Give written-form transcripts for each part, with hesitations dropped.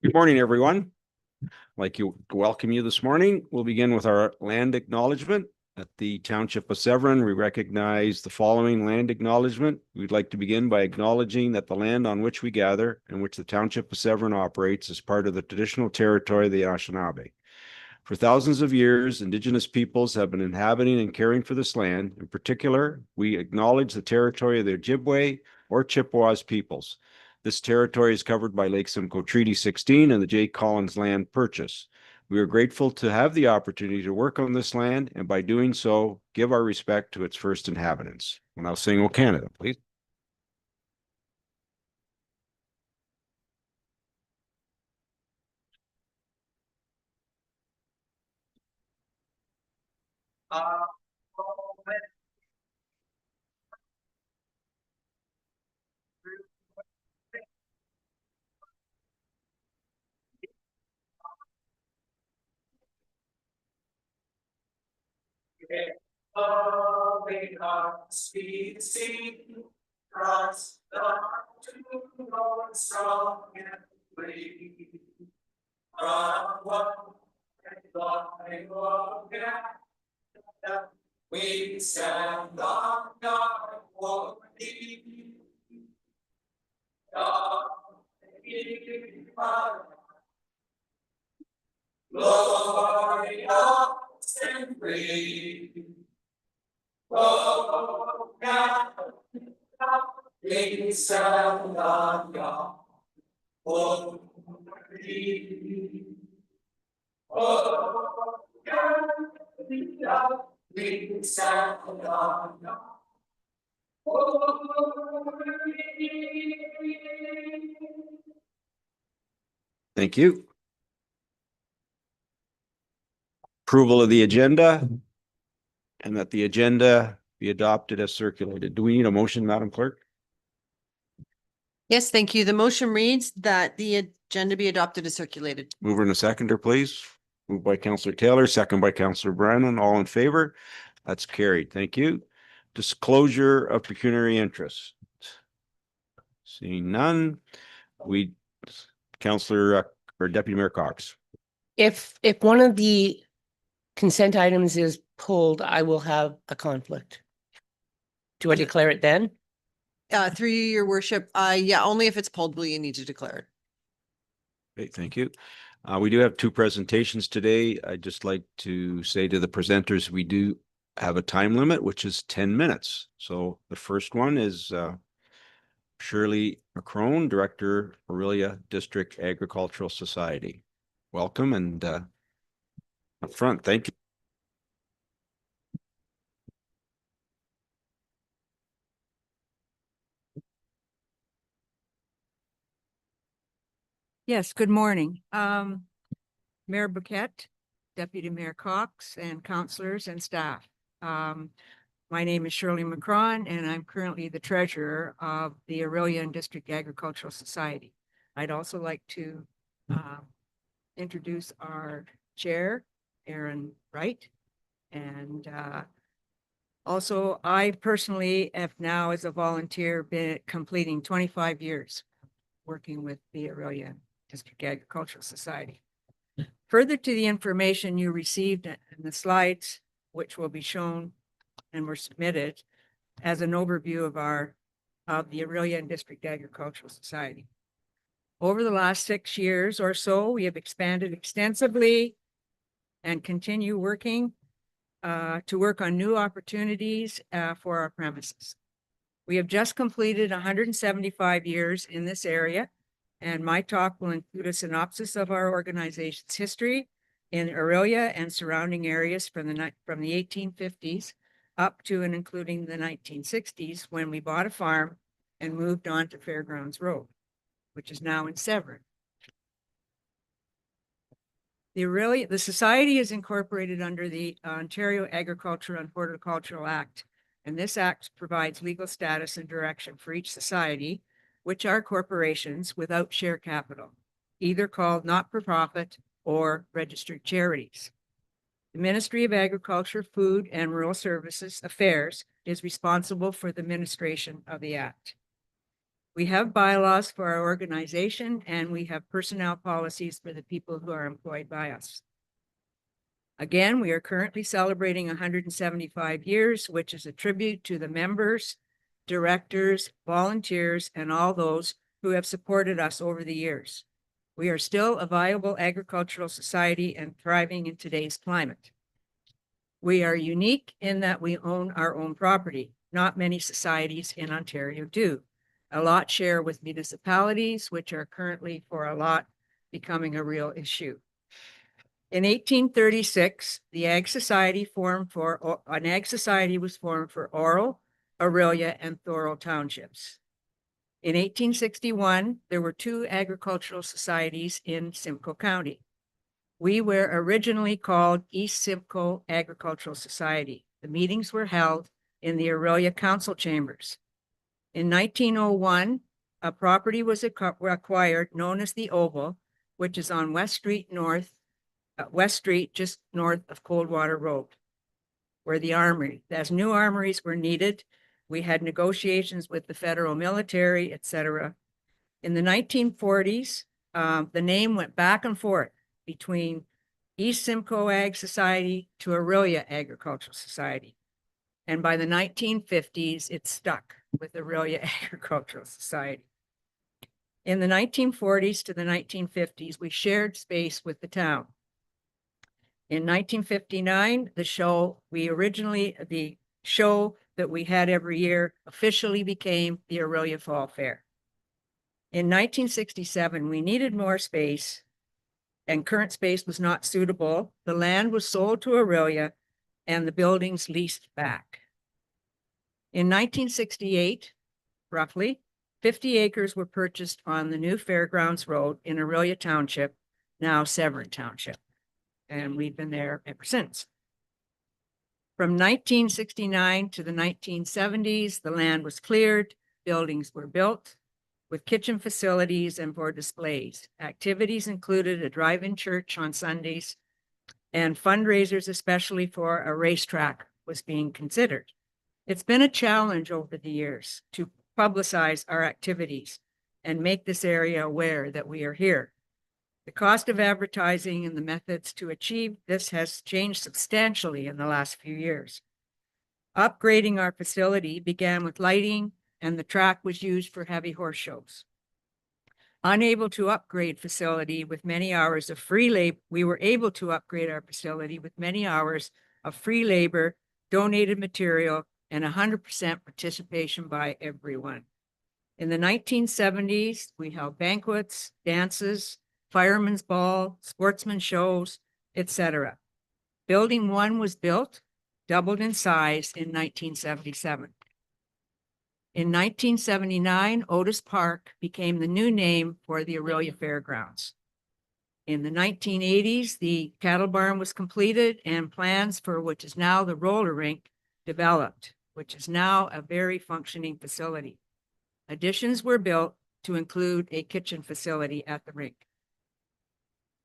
Good morning, everyone. I'd like to welcome you this morning. We'll begin with our land acknowledgement. At the Township of Severn, we recognize the following land acknowledgement. We'd like to begin by acknowledging that the land on which we gather and which the Township of Severn operates is part of the traditional territory of the Anishinaabe. For thousands of years, Indigenous peoples have been inhabiting and caring for this land. In particular, we acknowledge the territory of the Ojibwe or Chippewas peoples. This territory is covered by Lake Simcoe Treaty 16 and the J. Collins Land Purchase. We are grateful to have the opportunity to work on this land, and by doing so, give our respect to its first inhabitants. We'll now sing O Canada, please. Sweet sea, cross the to North strong and free. From one we stand on guard for thee. Glorious and free. Oh, God, we stand on guard for thee. Oh, God, we stand on guard for thee. Thank you. Approval of the agenda, and that the agenda be adopted as circulated. Do we need a motion, Madam Clerk? Yes, thank you. The motion reads that the agenda be adopted as circulated. Mover and a seconder, please. Moved by Councillor Taylor, second by Councillor Brannan. All in favor? That's carried. Thank you. Disclosure of pecuniary interest. Seeing none, Councillor or Deputy Mayor Cox. If one of the consent items is pulled, I will have a conflict. Do I declare it then? Through your worship, yeah, only if it's pulled will you need to declare it. Okay, thank you. We do have two presentations today. I'd just like to say to the presenters, we do have a time limit, which is 10 minutes. So the first one is Shirley McCron, Director, Orillia District Agricultural Society. Welcome, and up front, thank you. Yes, good morning. Mayor Bouquet, Deputy Mayor Cox, and councillors and staff. My name is Shirley McCron, and I'm currently the treasurer of the Orillia District Agricultural Society. I'd also like to introduce our chair, Aaron Wright. And also, I personally have now, as a volunteer, been completing 25 years working with the Orillia District Agricultural Society. Further to the information you received in the slides, which will be shown and were submitted as an overview of the Orillia District Agricultural Society. Over the last 6 years or so, we have expanded extensively and continue working to work on new opportunities for our premises. We have just completed 175 years in this area, and my talk will include a synopsis of our organization's history in Orillia and surrounding areas from the 1850s up to and including the 1960s, when we bought a farm and moved on to Fairgrounds Road, which is now in Severn. The society is incorporated under the Ontario Agriculture and Horticultural Act, and this act provides legal status and direction for each society, which are corporations without share capital, either called not-for-profit or registered charities. The Ministry of Agriculture, Food and Rural Services Affairs is responsible for the administration of the Act. We have bylaws for our organization and we have personnel policies for the people who are employed by us. Again, we are currently celebrating 175 years, which is a tribute to the members, directors, volunteers, and all those who have supported us over the years. We are still a viable agricultural society and thriving in today's climate. We are unique in that we own our own property. Not many societies in Ontario do. A lot share with municipalities, which are currently for a lot becoming a real issue. In 1836, the Ag Society was formed for Oral, Orillia, and Thorold townships. In 1861, there were 2 agricultural societies in Simcoe County. We were originally called East Simcoe Agricultural Society. The meetings were held in the Orillia Council Chambers. In 1901, a property was acquired known as the Oval, which is on West Street just north of Coldwater Road, where the armory, as new armories were needed, we had negotiations with the federal military, etc. In the 1940s, the name went back and forth between East Simcoe Ag Society to Orillia Agricultural Society. And by the 1950s, it stuck with Orillia Agricultural Society. In the 1940s to the 1950s, we shared space with the town. In 1959, the show that we had every year officially became the Orillia Fall Fair. In 1967, we needed more space and current space was not suitable. The land was sold to Orillia and the buildings leased back. In 1968, roughly, 50 acres were purchased on the new Fairgrounds Road in Orillia Township, now Severn Township. And we've been there ever since. From 1969 to the 1970s, the land was cleared, buildings were built with kitchen facilities and for displays. Activities included a drive-in church on Sundays and fundraisers, especially for a racetrack, was being considered. It's been a challenge over the years to publicize our activities and make this area aware that we are here. The cost of advertising and the methods to achieve this has changed substantially in the last few years. Upgrading our facility began with lighting, and the track was used for heavy horse shows. Unable to upgrade facility with many hours of free labor, we were able to upgrade our facility with many hours of free labor, donated material, and 100% participation by everyone. In the 1970s, we held banquets, dances, firemen's ball, sportsman shows, etc. Building 1 was built, doubled in size in 1977. In 1979, Otis Park became the new name for the Orillia Fairgrounds. In the 1980s, the cattle barn was completed and plans for which is now the roller rink developed, which is now a very functioning facility. Additions were built to include a kitchen facility at the rink.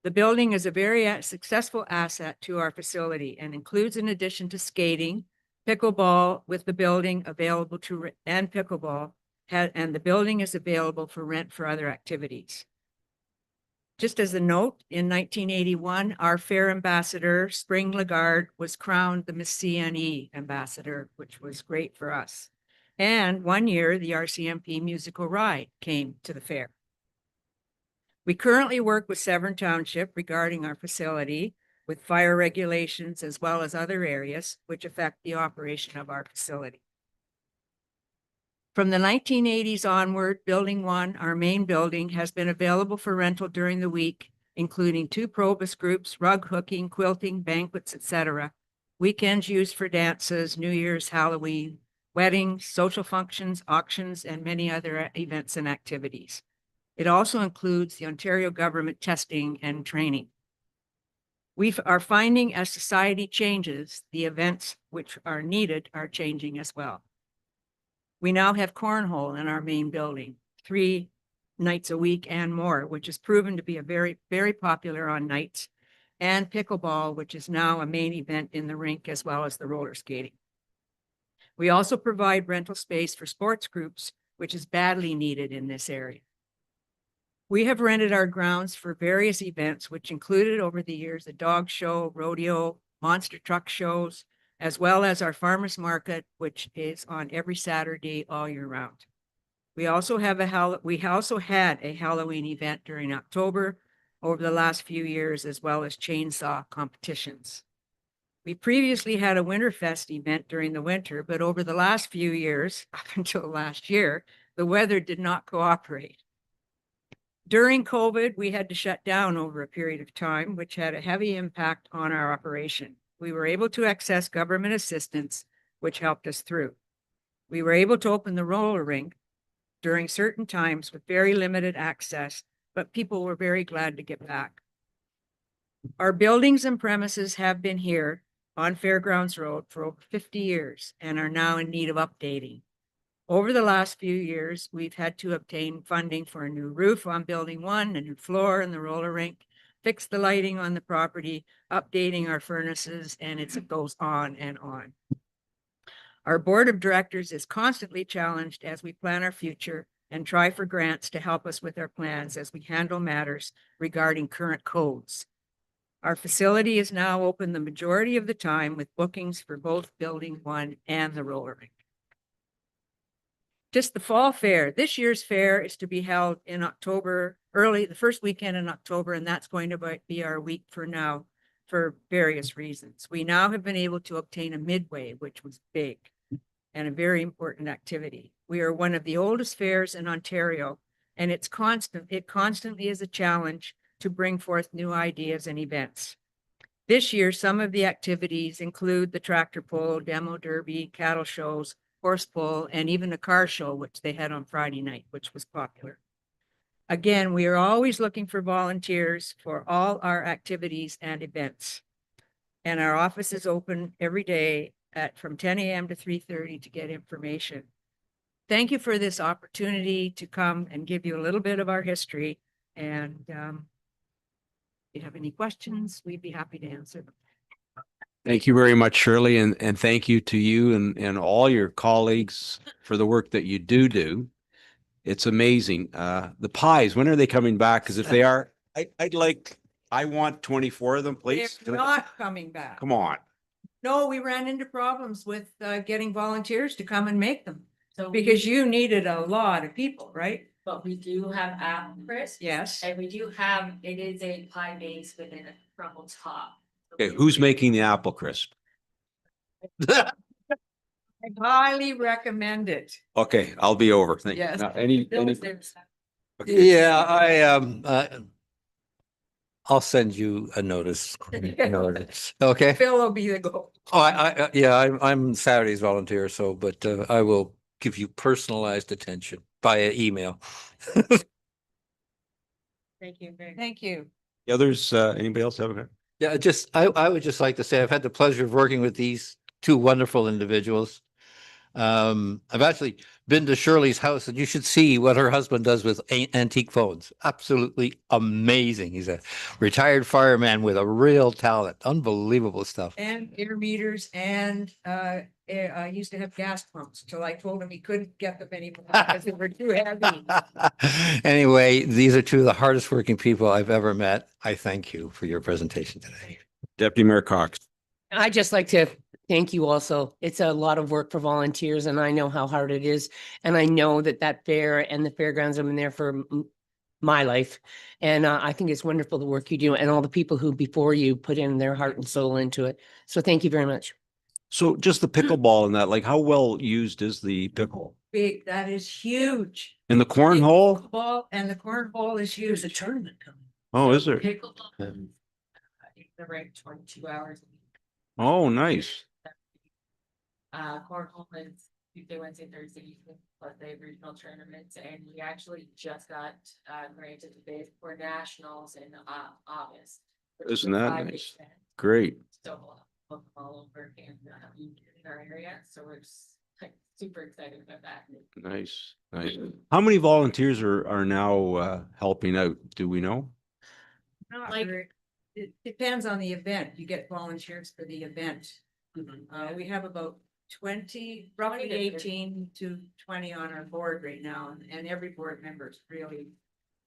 The building is a very successful asset to our facility and includes, in addition to skating, pickleball with the building available to and pickleball, and the building is available for rent for other activities. Just as a note, in 1981, our fair ambassador, Spring Lagarde, was crowned the Miss CNE ambassador, which was great for us. And one year, the RCMP musical ride came to the fair. We currently work with Severn Township regarding our facility with fire regulations as well as other areas which affect the operation of our facility. From the 1980s onward, Building 1, our main building, has been available for rental during the week, including 2 Probus groups, rug hooking, quilting, banquets, etc. Weekends used for dances, New Year's, Halloween, weddings, social functions, auctions, and many other events and activities. It also includes the Ontario government testing and training. We are finding as society changes, the events which are needed are changing as well. We now have cornhole in our main building, 3 nights a week and more, which has proven to be a very, very popular on nights, and pickleball, which is now a main event in the rink as well as the roller skating. We also provide rental space for sports groups which is badly needed in this area. We have rented our grounds for various events, which included over the years a dog show, rodeo, monster truck shows, as well as our farmers market, which is on every Saturday all year round. We also had a Halloween event during October over the last few years, as well as chainsaw competitions. We previously had a Winterfest event during the winter, but over the last few years, up until last year, the weather did not cooperate. During COVID, we had to shut down over a period of time, which had a heavy impact on our operation. We were able to access government assistance, which helped us through. We were able to open the roller rink during certain times with very limited access, but people were very glad to get back. Our buildings and premises have been here on Fairgrounds Road for over 50 years and are now in need of updating. Over the last few years, we've had to obtain funding for a new roof on Building 1, a new floor in the roller rink, fix the lighting on the property, updating our furnaces, and it goes on and on. Our board of directors is constantly challenged as we plan our future and try for grants to help us with our plans as we handle matters regarding current codes. Our facility is now open the majority of the time with bookings for both Building 1 and the roller rink. Just the fall fair. This year's fair is to be held in October, the first weekend in October, and that's going to be our week for now for various reasons. We now have been able to obtain a midway, which was big and a very important activity. We are one of the oldest fairs in Ontario, and it constantly is a challenge to bring forth new ideas and events. This year, some of the activities include the tractor pull, demo derby, cattle shows, horse pull, and even a car show, which they had on Friday night, which was popular. Again, we are always looking for volunteers for all our activities and events. And our office is open every day from 10 a.m. to 3:30 to get information. Thank you for this opportunity to come and give you a little bit of our history. And if you have any questions, we'd be happy to answer them. Thank you very much, Shirley, and thank you to you and all your colleagues for the work that you do. It's amazing. The pies, when are they coming back? Because if they are, I want 24 of them, please. They're not coming back. Come on. No, we ran into problems with getting volunteers to come and make them So because you needed a lot of people, right? but we do have apple crisp. Yes. And we do have, it is a pie base with a crumble top. Okay, who's making the apple crisp? I highly recommend it. Okay, I'll be over. Thank you. Yes. Now, any, Yeah, I'll send you a notice. Okay. Phil will be the goal. Oh, yeah, I'm Saturday's volunteer, so, but I will give you personalized attention via email. Thank you very much. Thank you. the others, anybody else have a? Yeah, I would just like to say I've had the pleasure of working with these two wonderful individuals. I've actually been to Shirley's house and you should see what her husband does with antique phones. Absolutely amazing. He's a retired fireman with a real talent. Unbelievable stuff. And air meters and I used to have gas pumps till I told him he couldn't get them anymore because they were too heavy. Anyway, these are two of the hardest working people I've ever met. I thank you for your presentation today. Deputy Mayor Cox. I'd just like to thank you also. It's a lot of work for volunteers and I know how hard it is. And I know that fair and the fairgrounds have been there for my life. And I think it's wonderful the work you do and all the people who before you put in their heart and soul into it. So thank you very much. So just the pickleball and that, like how well used is the pickle? Big, that is huge. And the cornhole? Ball and the cornhole is huge. There's a tournament coming. Oh, is there? Pickleball. I think they're ranked 22 hours. a week. Oh, nice. Cornhole is Tuesday, Wednesday, Thursday, plus the regional tournaments, and we actually just got granted the bid for nationals in August. which is Isn't a that 5-day nice? event. Great. So we'll look all over in our area, so we're just like super excited about that. Nice, nice. How many volunteers are now helping out? Do we know? Not Like- very- It depends on the event. You get volunteers for the event. We have about roughly different. 18 to 20 on our board right now, and every board member is really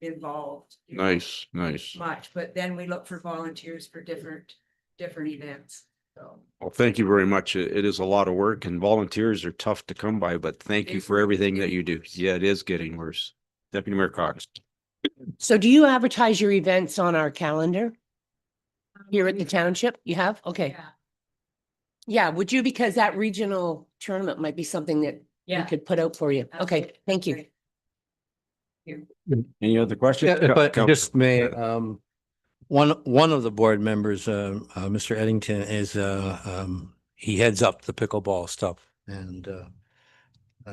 involved. you know, Nice, nice. Much, but then we look for volunteers for different events, so. Well, thank you very much. It is a lot of work and volunteers are tough to come by, but thank you It's for everything that getting you do. worse. Yeah, it is getting worse. Deputy Mayor Cox. So do you advertise your events on our calendar here at the township? You have? Okay. Yeah. Yeah, would you? Because that regional tournament might be something that we Yeah. could put out for you. Okay, Absolutely. thank you. Great. Any other questions? Yeah, but Coun- just may, one of the board members, Mr. Eddington is, he heads up the pickleball stuff and,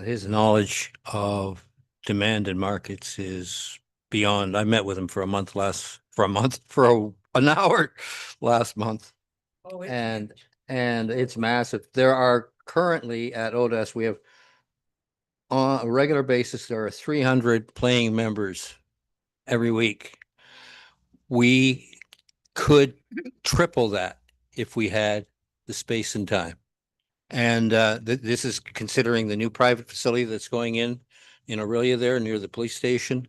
his knowledge of demand and markets is beyond. I met with him for an hour last month. Oh, it's And, huge. and it's massive. There are currently at ODS, we have on a regular basis, there are 300 playing members every week. We could triple that if we had the space and time. And this is considering the new private facility that's going in Orillia there near the police station,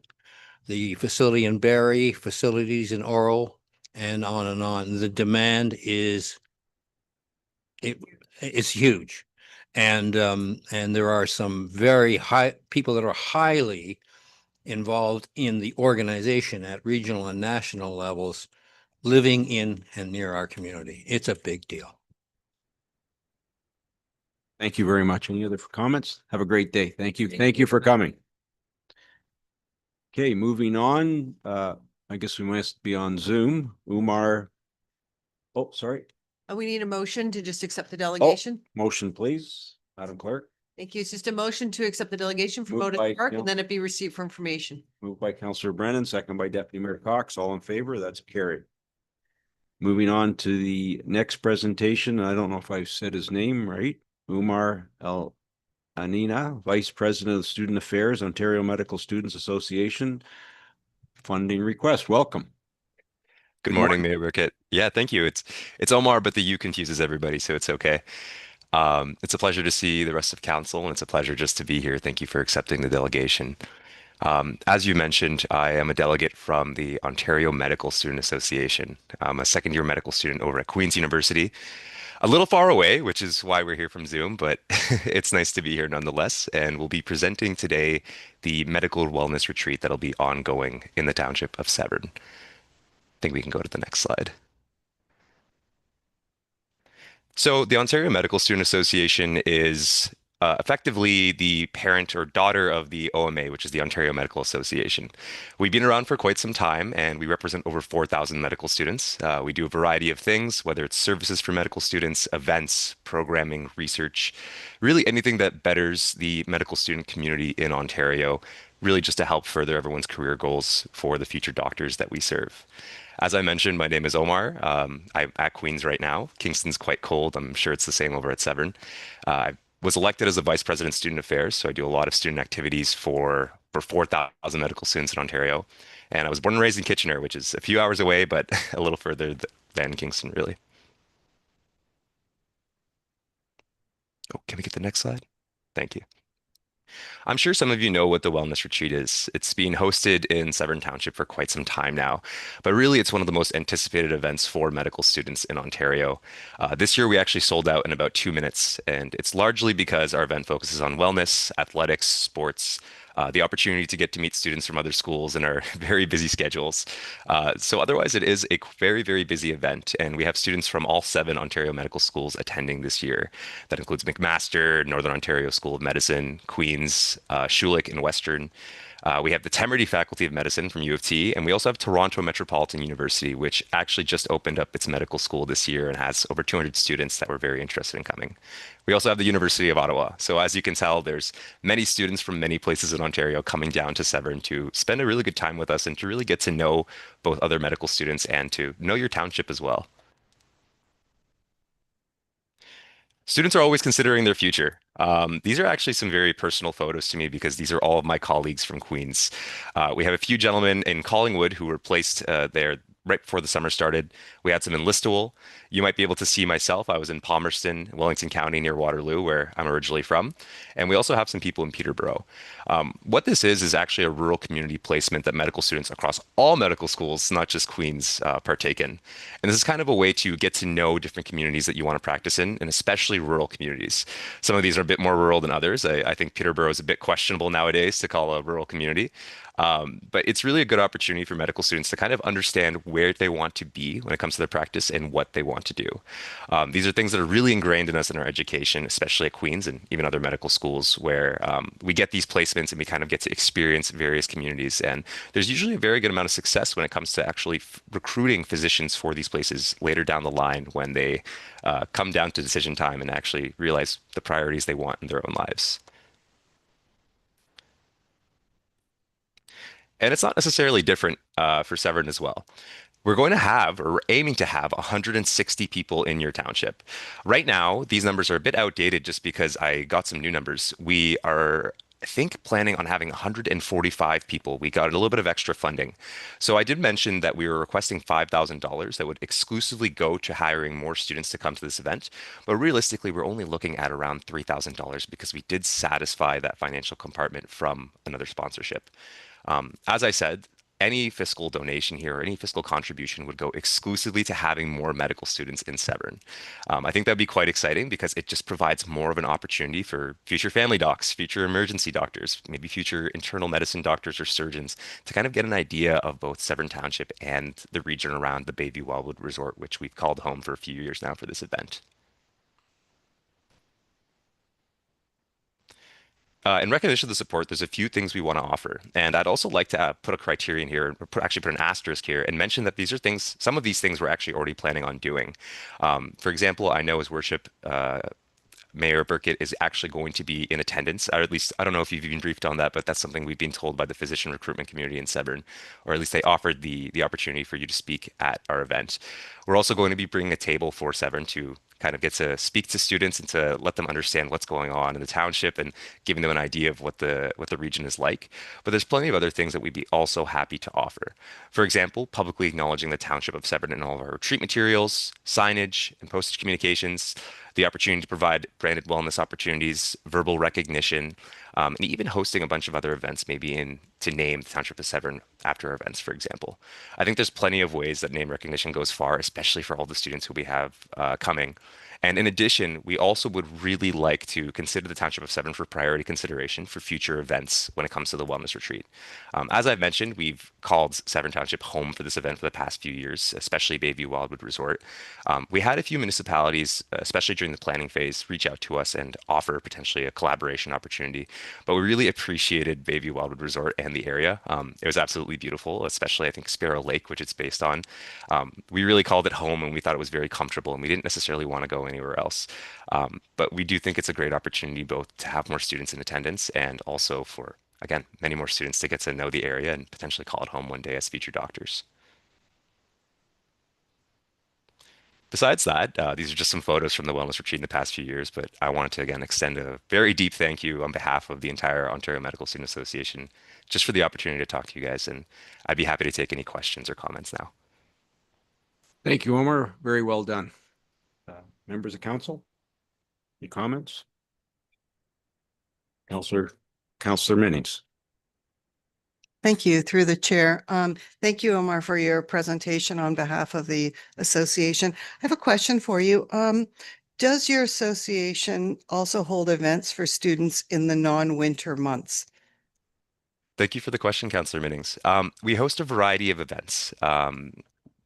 the facility in Barrie, facilities in Oral, and on and on. The demand is it's huge. And there are some very high people that are highly involved in the organization at regional and national levels, living in and near our community. It's a big deal. Thank you very much. Any other comments? Have a great day. Thank you. Thank you for coming. Okay, moving on. I guess we must be on Zoom. Oumar. Oh, sorry. We need a motion to just accept the delegation. Motion, please, Madam Clerk. Thank you. It's just a motion to accept the delegation from Moved Otis by Park Gail. and then it be received for information. Moved by Councillor Brennan, second by Deputy Mayor Cox. All in favor? That's carried. Moving on to the next presentation. I don't know if I've said his name right. Oumar El-Aina, Vice President of Student Affairs, Ontario Medical Students Association. Funding request. Welcome. Good morning, Mayor Burkett. Yeah, thank you. It's Oumar, but the U confuses everybody, so it's okay. It's a pleasure to see the rest of council, and it's a pleasure just to be here. Thank you for accepting the delegation. As you mentioned, I am a delegate from the Ontario Medical Student Association. I'm a second-year medical student over at Queen's University. A little far away, which is why we're here from Zoom, but it's nice to be here nonetheless. And we'll be presenting today the medical wellness retreat that'll be ongoing in the township of Severn. I think we can go to the next slide. So the Ontario Medical Student Association is effectively the parent or daughter of the OMA, which is the Ontario Medical Association. We've been around for quite some time and we represent over 4,000 medical students. We do a variety of things, whether it's services for medical students, events, programming, research, really anything that betters the medical student community in Ontario, really just to help further everyone's career goals for the future doctors that we serve. As I mentioned, my name is Oumar. I'm at Queen's right now. Kingston's quite cold. I'm sure it's the same over at Severn. I was elected as a Vice President Student Affairs, so I do a lot of student activities for 4,000 medical students in Ontario. And I was born and raised in Kitchener, which is a few hours away, but a little further than Kingston, really. Oh, can we get the next slide? Thank you. I'm sure some of you know what the Wellness Retreat is. It's being hosted in Severn Township for quite some time now, but really it's one of the most anticipated events for medical students in Ontario. This year we actually sold out in about 2 minutes, and it's largely because our event focuses on wellness, athletics, sports, the opportunity to get to meet students from other schools in our very busy schedules. So otherwise it is a very, very busy event, and we have students from all 7 Ontario medical schools attending this year. That includes McMaster, Northern Ontario School of Medicine, Queen's, Schulich and Western. We have the Temerity Faculty of Medicine from U of T, and we also have Toronto Metropolitan University, which actually just opened up its medical school this year and has over 200 students that were very interested in coming. We also have the University of Ottawa. So as you can tell, there's many students from many places in Ontario coming down to Severn to spend a really good time with us and to really get to know both other medical students and to know your township as well. Students are always considering their future. These are actually some very personal photos to me because these are all of my colleagues from Queen's. We have a few gentlemen in Collingwood who were placed there right before the summer started. We had some in Listowel. You might be able to see myself. I was in Palmerston, Wellington County near Waterloo, where I'm originally from. And we also have some people in Peterborough. What this is actually a rural community placement that medical students across all medical schools, not just Queen's, partake in. And this is kind of a way to get to know different communities that you want to practice in, and especially rural communities. Some of these are a bit more rural than others. I think Peterborough is a bit questionable nowadays to call a rural community. But it's really a good opportunity for medical students to kind of understand where they want to be when it comes to their practice and what they want to do. These are things that are really ingrained in us in our education, especially at Queen's and even other medical schools, where we get these placements and we kind of get to experience various communities. And there's usually a very good amount of success when it comes to actually recruiting physicians for these places later down the line when they come down to decision time and actually realize the priorities they want in their own lives. And it's not necessarily different for Severn as well. We're going to have, or we're aiming to have, 160 people in your township. Right now, these numbers are a bit outdated just because I got some new numbers. We are, I think, planning on having 145 people. We got a little bit of extra funding. So I did mention that we were requesting $5,000 that would exclusively go to hiring more students to come to this event. But realistically, we're only looking at around $3,000 because we did satisfy that financial compartment from another sponsorship. As I said, any fiscal donation here or any fiscal contribution would go exclusively to having more medical students in Severn. I think that'd be quite exciting because it just provides more of an opportunity for future family docs, future emergency doctors, maybe future internal medicine doctors or surgeons to kind of get an idea of both Severn Township and the region around the Bayview Wildwood Resort, which we've called home for a few years now for this event. In recognition of the support, there's a few things we want to offer. And I'd also like to put a criterion here, or actually put an asterisk here and mention that these are things, some of these things we're actually already planning on doing. For example, I know His Worship Mayor Burkett is actually going to be in attendance, or at least I don't know if you've been briefed on that, but that's something we've been told by the physician recruitment community in Severn, or at least they offered the opportunity for you to speak at our event. We're also going to be bringing a table for Severn to kind of get to speak to students and to let them understand what's going on in the township and giving them an idea of what the region is like. But there's plenty of other things that we'd be also happy to offer. For example, publicly acknowledging the township of Severn in all of our retreat materials, signage, and postage communications, the opportunity to provide branded wellness opportunities, verbal recognition, and even hosting a bunch of other events, maybe to name the Township of Severn after our events, for example. I think there's plenty of ways that name recognition goes far, especially for all the students who we have coming. And in addition, we also would really like to consider the Township of Severn for priority consideration for future events when it comes to the wellness retreat. As I've mentioned, we've called Severn Township home for this event for the past few years, especially Bayview Wildwood Resort. We had a few municipalities, especially during the planning phase, reach out to us and offer potentially a collaboration opportunity. But we really appreciated Bayview Wildwood Resort and the area. It was absolutely beautiful, especially I think Sparrow Lake, which it's based on. We really called it home and we thought it was very comfortable and we didn't necessarily want to go anywhere else. But we do think it's a great opportunity both to have more students in attendance and also for, again, many more students to get to know the area and potentially call it home one day as future doctors. Besides that, these are just some photos from the wellness retreat in the past few years, but I wanted to again extend a very deep thank you on behalf of the entire Ontario Medical Student Association just for the opportunity to talk to you guys, and I'd be happy to take any questions or comments now. Thank you, Oumar. Very well done. Members of council, any comments? Councillor Minnings. Thank you, through the chair. Thank you, Oumar, for your presentation on behalf of the association. I have a question for you. Does your association also hold events for students in the non-winter months? Thank you for the question, Councillor Minnings. We host a variety of events.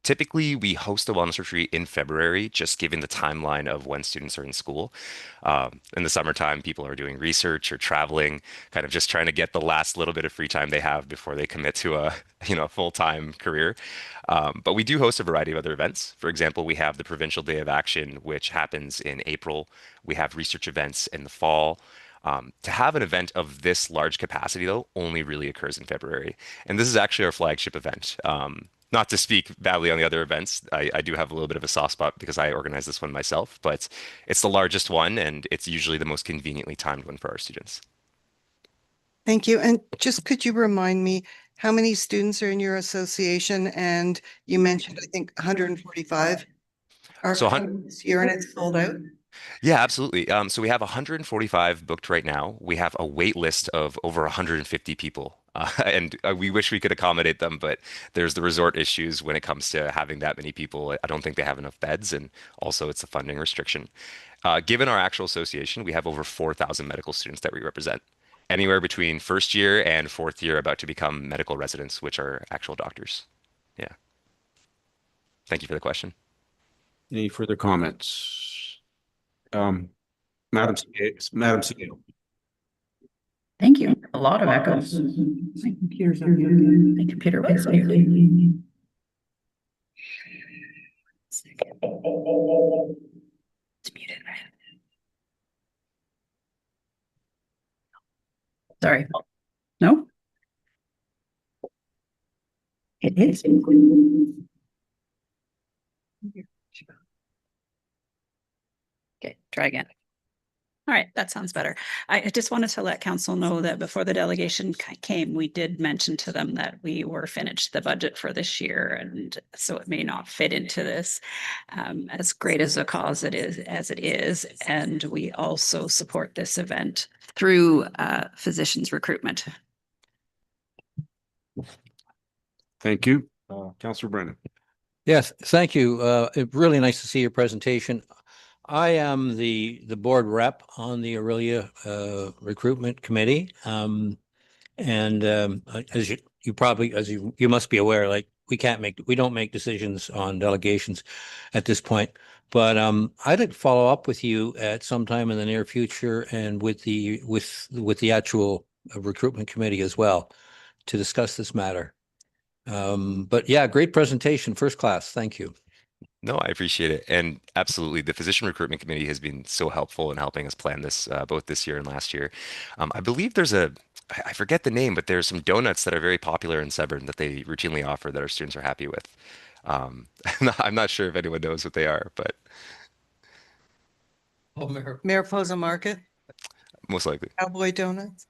Typically, we host a wellness retreat in February, just given the timeline of when students are in school. In the summertime, people are doing research or traveling, kind of just trying to get the last little bit of free time they have before they commit to a full-time career. But we do host a variety of other events. For example, we have the Provincial Day of Action, which happens in April. We have research events in the fall. To have an event of this large capacity, though, only really occurs in February. And this is actually our flagship event. Not to speak badly on the other events, I do have a little bit of a soft spot because I organize this one myself, but it's the largest one and it's usually the most conveniently timed one for our students. Thank you. And just could you remind me, How many students are in your association? And you mentioned, I think, 145 are So coming this year and it's sold out. yeah, absolutely. So we have 145 booked right now. We have a wait list of over 150 people. And we wish we could accommodate them, but there's the resort issues when it comes to having that many people. I don't think they have enough beds, and also it's a funding restriction. Given our actual association, we have over 4,000 medical students that we represent, anywhere between first year and fourth year about to become medical residents, which are actual doctors. Yeah. Thank you for the question. Any further comments? Madam CEO. Thank you. A lot of echoes. My computer's unmuted. My computer was muted. It's muted. Sorry. No? It is. Okay, try again. All right, that sounds better. I just wanted to let council know that before the delegation came, we did mention to them that we were finished the budget for this year, and so it may not fit into this as great as a cause it is. And we also support this event through physicians recruitment. Thank you. Councillor Brennan. Yes, thank you. Really nice to see your presentation. I am the board rep on the Orillia recruitment committee. As you must be aware, like we don't make decisions on delegations at this point. But I'd like to follow up with you at some time in the near future and with the actual recruitment committee as well to discuss this matter. But yeah, great presentation, first class. Thank you. No, I appreciate it. And absolutely, the Physician Recruitment Committee has been so helpful in helping us plan this both this year and last year. I believe I forget the name, but there's some donuts that are very popular in Severn that they routinely offer that our students are happy with. I'm not sure if anyone knows what they are, but Mariposa Market, most likely. Cowboy Donuts.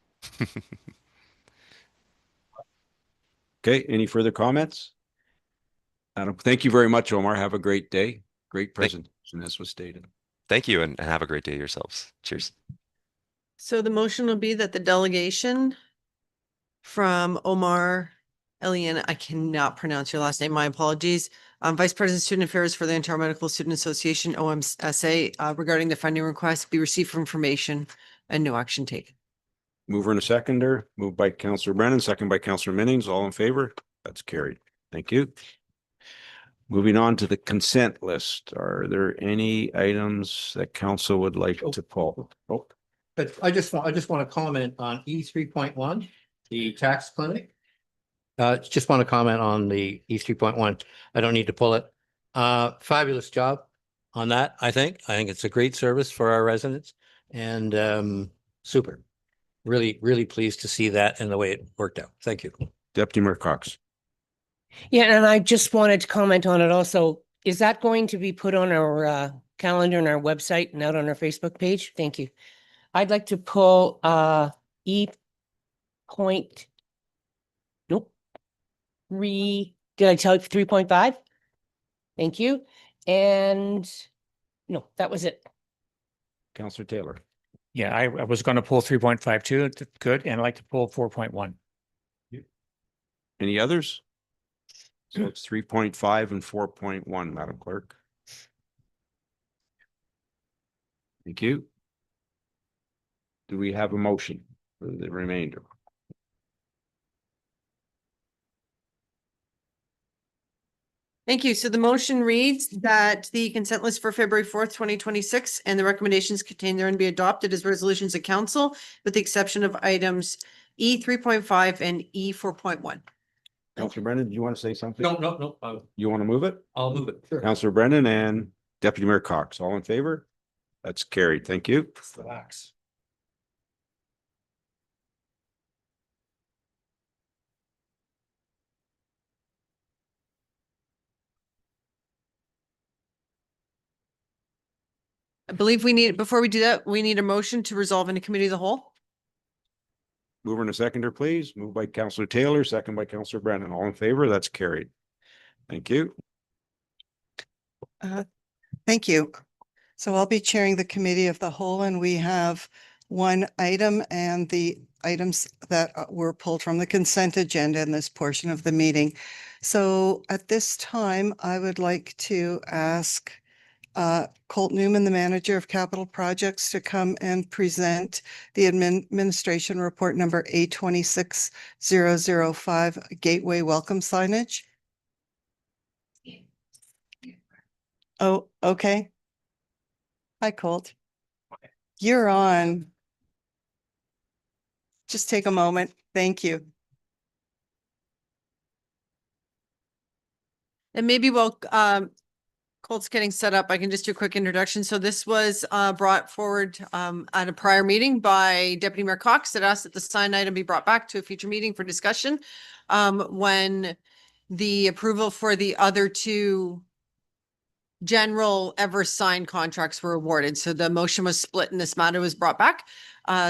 Okay, any further comments? Thank you very much, Oumar. Have a great day. Great presentation, as was stated. Thank you, and have a great day yourselves. Cheers. So the motion will be that the delegation from Oumar, El-Aina, I cannot pronounce your last name, my apologies. Vice President Student Affairs for the Ontario Medical Student Association, OMSA, regarding the funding request be received for information and no action taken. Mover and a seconder, moved by Councillor Brennan, second by Councillor Minnings. All in favor? That's carried. Thank you. Moving on to the consent list. Are there any items that council would like to pull? Oh, But I just want to comment on E 3.1, the tax clinic. Just want to comment on the E 3.1. I don't need to pull it. Fabulous job on that. I think it's a great service for our residents and super. Really, really pleased to see that and the way it worked out. Thank you. Deputy Mayor Cox. Yeah, and I just wanted to comment on it also. Is that going to be put on our calendar and our website and out on our Facebook page? Thank you. I'd like to pull E point. Nope. Did I tell you 3.5? Thank you. And no, that was it. Councillor Taylor. Yeah, I was going to pull 3.52. Good. And I'd like to pull 4.1. Any others? So it's 3.5 and 4.1, Madam Clerk. Thank you. Do we have a motion for the remainder? Thank you. So the motion reads that the consent list for February 4th, 2026 and the recommendations contained therein be adopted as resolutions of council with the exception of items E 3.5 and E 4.1. Councillor Brennan, do you want to say something? No. You want to move it? I'll move it. Sure. Councillor Brennan and Deputy Mayor Cox, all in favor? That's carried. Thank you. Relax. I believe before we do that, we need a motion to resolve in a committee of the whole. mover and a seconder, please. Moved by Councillor Taylor, second by Councillor Brennan. All in favor? That's carried. Thank you. Thank you. So I'll be chairing the committee of the whole, and we have one item and the items that were pulled from the consent agenda in this portion of the meeting. So at this time, I would like to ask Colt Newman, the manager of capital projects, to come and present the administration report number A26005 Gateway Welcome Signage. Oh, okay. Hi, Colt. You're on. Just take a moment. Thank you. And maybe while Colt's getting set up, I can just do a quick introduction. So this was brought forward at a prior meeting by Deputy Mayor Cox that asked that the sign item be brought back to a future meeting for discussion when the approval for the other two general ever signed contracts were awarded. So the motion was split and this matter was brought back.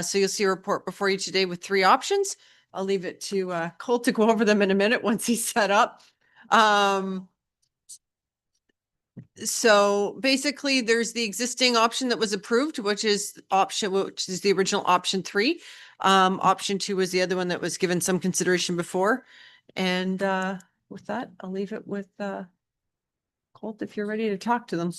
So you'll see a report before you today with three options. I'll leave it to Colt to go over them in a minute once he's set up. So basically there's the existing option that was approved, which is the original option 3. Option 2 was the other one that was given some consideration before. And with that, I'll leave it with Colt, if you're ready to talk to them.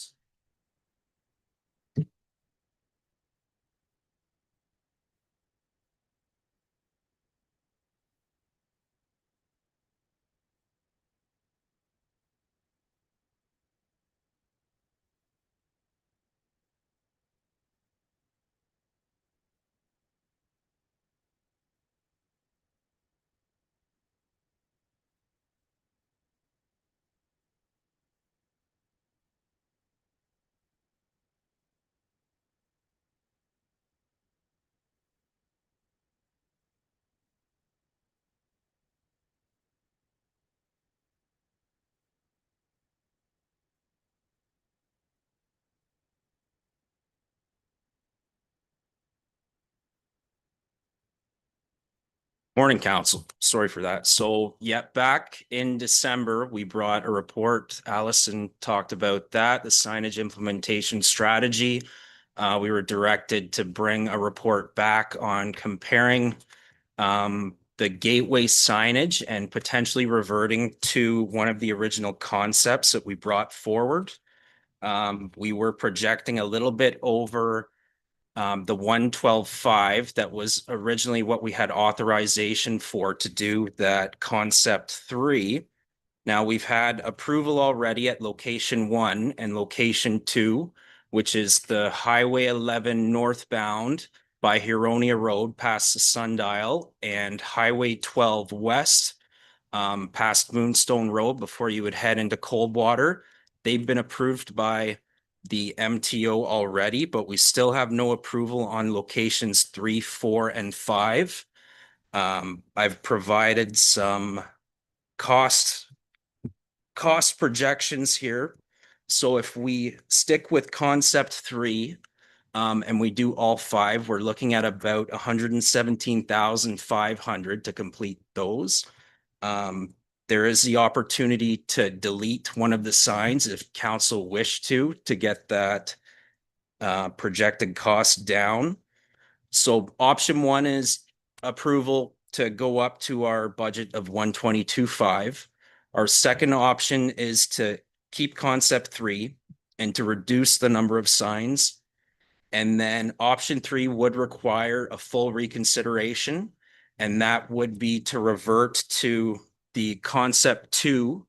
Morning, Council. Sorry for that. So, yeah, back in December, we brought a report. Allison talked about that, the signage implementation strategy. We were directed to bring a report back on comparing the gateway signage and potentially reverting to one of the original concepts that we brought forward. We were projecting a little bit over the 112.5 that was originally what we had authorization for to do that concept 3. Now we've had approval already at location 1 and location 2, which is the Highway 11 northbound by Huronia Road past the Sundial and Highway 12 west past Moonstone Road before you would head into Coldwater. They've been approved by the MTO already, but we still have no approval on locations 3, 4, and 5. I've provided some cost projections here. So if we stick with concept 3 and we do all 5, we're looking at about 117,500 to complete those. There is the opportunity to delete one of the signs if council wished to get that projected cost down. So option 1 is approval to go up to our budget of 122.5. Our second option is to keep concept 3 and to reduce the number of signs. And then option 3 would require a full reconsideration, and that would be to revert to the concept 2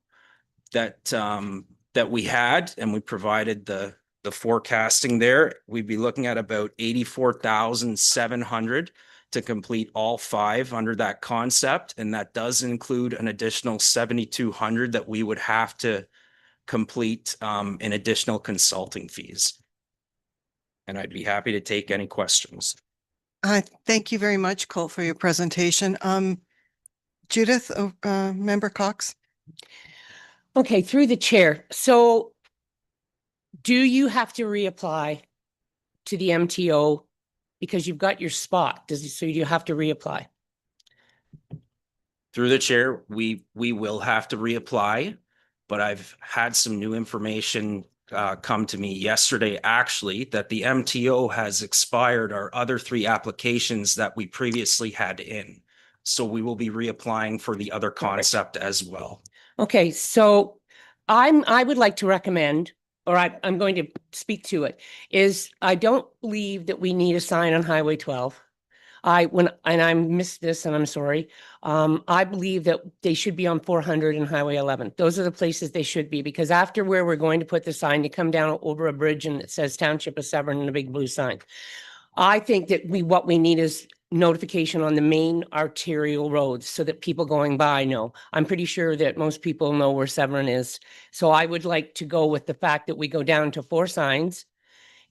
that that we had, and we provided the forecasting there. We'd be looking at about 84,700 to complete all 5 under that concept, and that does include an additional 7,200 that we would have to complete in additional consulting fees. And I'd be happy to take any questions. Thank you very much, Colt, for your presentation. Judith, Member Cox. Okay, through the chair. So do you have to reapply to the MTO because you've got your spot? So you have to reapply? Through the chair, we will have to reapply, but I've had some new information come to me yesterday, actually, that the MTO has expired our other 3 applications that we previously had in. So we will be reapplying for the other concept as well. Okay, so I would like to recommend, or I'm going to speak to it, is I don't believe that we need a sign on Highway 12. And I missed this and I'm sorry. I believe that they should be on 400 and Highway 11. Those are the places they should be, because after where we're going to put the sign, you come down over a bridge and it says Township of Severn and a big blue sign. I think that what we need is notification on the main arterial roads so that people going by know. I'm pretty sure that most people know where Severn is. So I would like to go with the fact that we go down to 4 signs.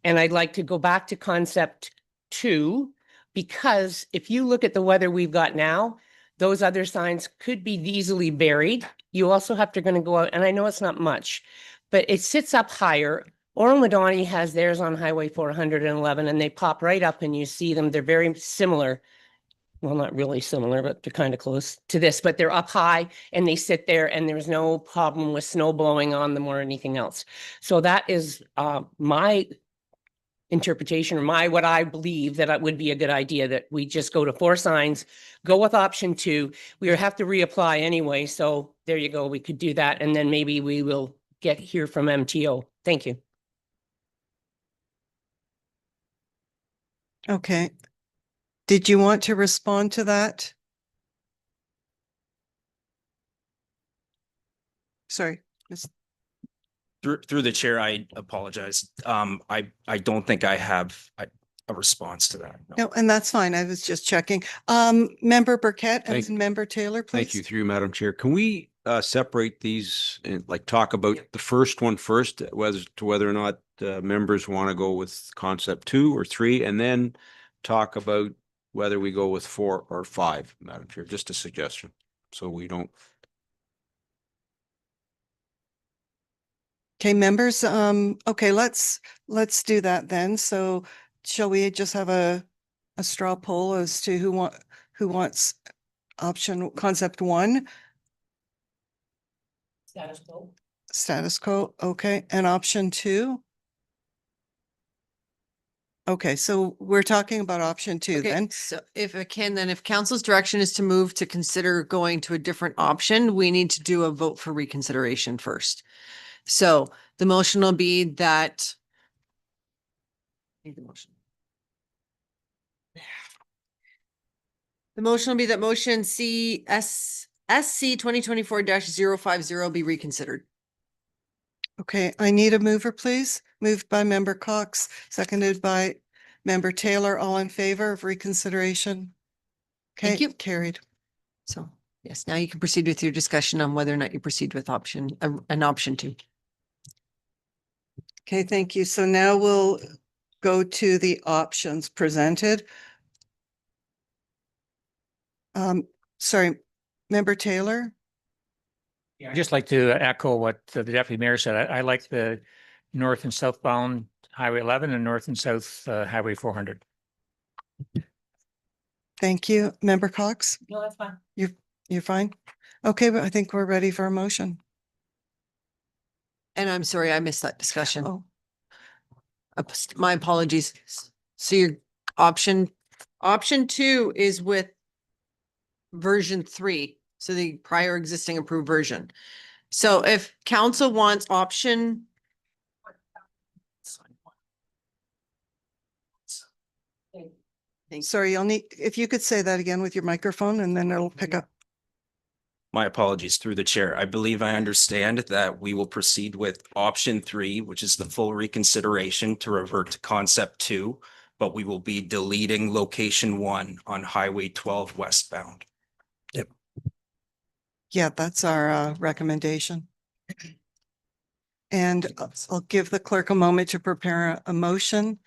And I'd like to go back to concept 2, because if you look at the weather we've got now, those other signs could be easily buried. You also have to go out, and I know it's not much, but it sits up higher. Orillia has theirs on Highway 411, and they pop right up and you see them. They're very similar. Well, not really similar, but they're kind of close to this, but they're up high and they sit there and there's no problem with snow blowing on them or anything else. So that is my interpretation, or what I believe that it would be a good idea, that we just go to 4 signs, go with option 2. We have to reapply anyway. So there you go. We could do that. And then maybe we will hear from MTO. Thank you. Okay. Did you want to respond to that? Sorry. Through the chair, I apologize. I don't think I have a response to that. No, and that's fine. I was just checking. Member Burkett and Member Taylor, please. Thank you through you, Madam Chair. Can we separate these and talk about the first one first, whether or not members want to go with concept 2 or 3, and then talk about whether we go with 4 or 5, Madam Chair? Just a suggestion, so we don't. Okay, members. Okay, let's do that then. So shall we just have a straw poll as to who wants concept 1? Status quo. Status quo. Okay, and option 2? Okay, so we're talking about option 2 Okay, then. so if council's direction is to move to consider going to a different option, we need to do a vote for reconsideration first. So the motion will be that. Need the motion. The motion will be that motion SC 2024-050 be reconsidered. Okay, I need a mover, please. Moved by Member Cox, seconded by Member Taylor. All in favor of reconsideration? Okay, Thank you. Carried. So yes, now you can proceed with your discussion on whether or not you proceed with option 2. Okay, thank you. So now we'll go to the options presented. Sorry, Member Taylor? Yeah, I'd just like to echo what the deputy mayor said. I like the north and southbound Highway 11 and north and south Highway 400. Thank you. Member Cox? No, that's fine. You're fine? Okay, but I think we're ready for a motion. And I'm sorry, I missed that discussion. Oh, My apologies. So your option 2 is with version 3. So the prior existing approved version. So if council wants option. sorry, you'll need, if you could say that again with your microphone and then it'll pick up. My apologies, through the chair. I believe I understand that we will proceed with option 3, which is the full reconsideration to revert to concept 2, but we will be deleting location 1 on Highway 12 westbound. Yep. Yeah, that's our recommendation. And I'll give the clerk a moment to prepare a motion.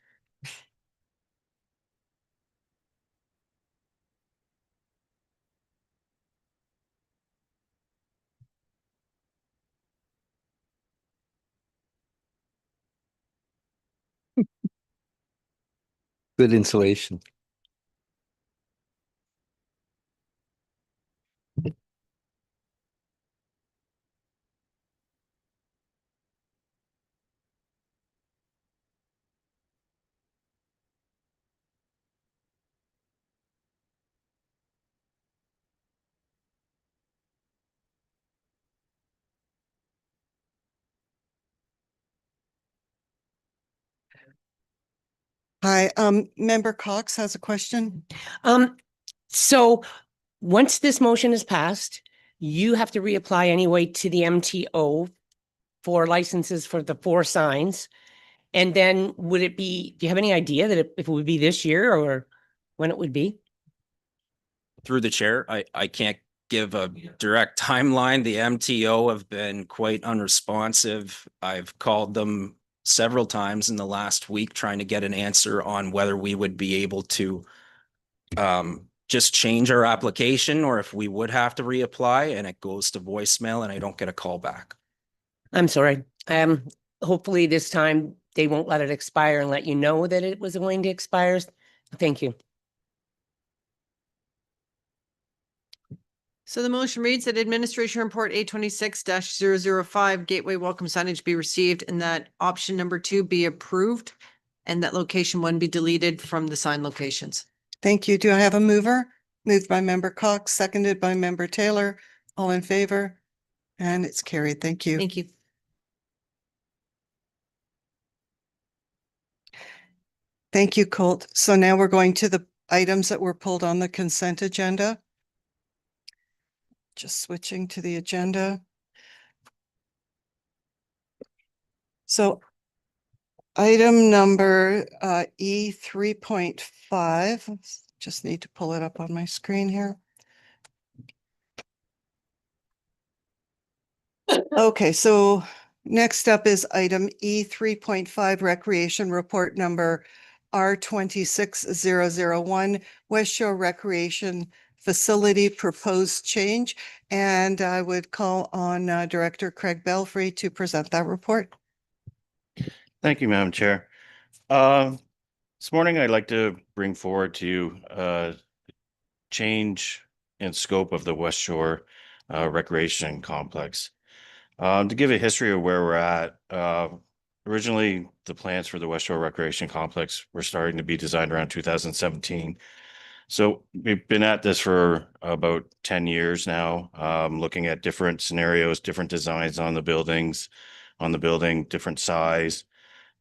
Good insulation. Hi, Member Cox has a question. So once this motion is passed, you have to reapply anyway to the MTO for licenses for the 4 signs. And then would it be, do you have any idea that if it would be this year or when it would be? Through the chair, I can't give a direct timeline. The MTO have been quite unresponsive. I've called them several times in the last week trying to get an answer on whether we would be able to just change our application or if we would have to reapply, and it goes to voicemail and I don't get a call back. I'm sorry. Hopefully this time they won't let it expire and let you know that it was going to expire. Thank you. So the motion reads that Administration Report 826-005 Gateway Welcome Signage be received and that option number 2 be approved and that location 1 be deleted from the sign locations. Thank you. Do I have a mover? Moved by Member Cox, seconded by Member Taylor. All in favor? And it's carried. Thank you. Thank you. Thank you, Colt. So now we're going to the items that were pulled on the consent agenda. Just switching to the agenda. So item number E 3.5, just need to pull it up on my screen here. Okay, so next up is item E 3.5 Recreation Report number R 26001 Westshore Recreation Facility Proposed Change. And I would call on Director Craig Belfry to present that report. Thank you, Madam Chair. This morning, I'd like to bring forward to you change in scope of the Westshore Recreation Complex. To give a history of where we're at, originally the plans for the Westshore Recreation Complex were starting to be designed around 2017. So we've been at this for about 10 years now, looking at different scenarios, different designs on the building, different size.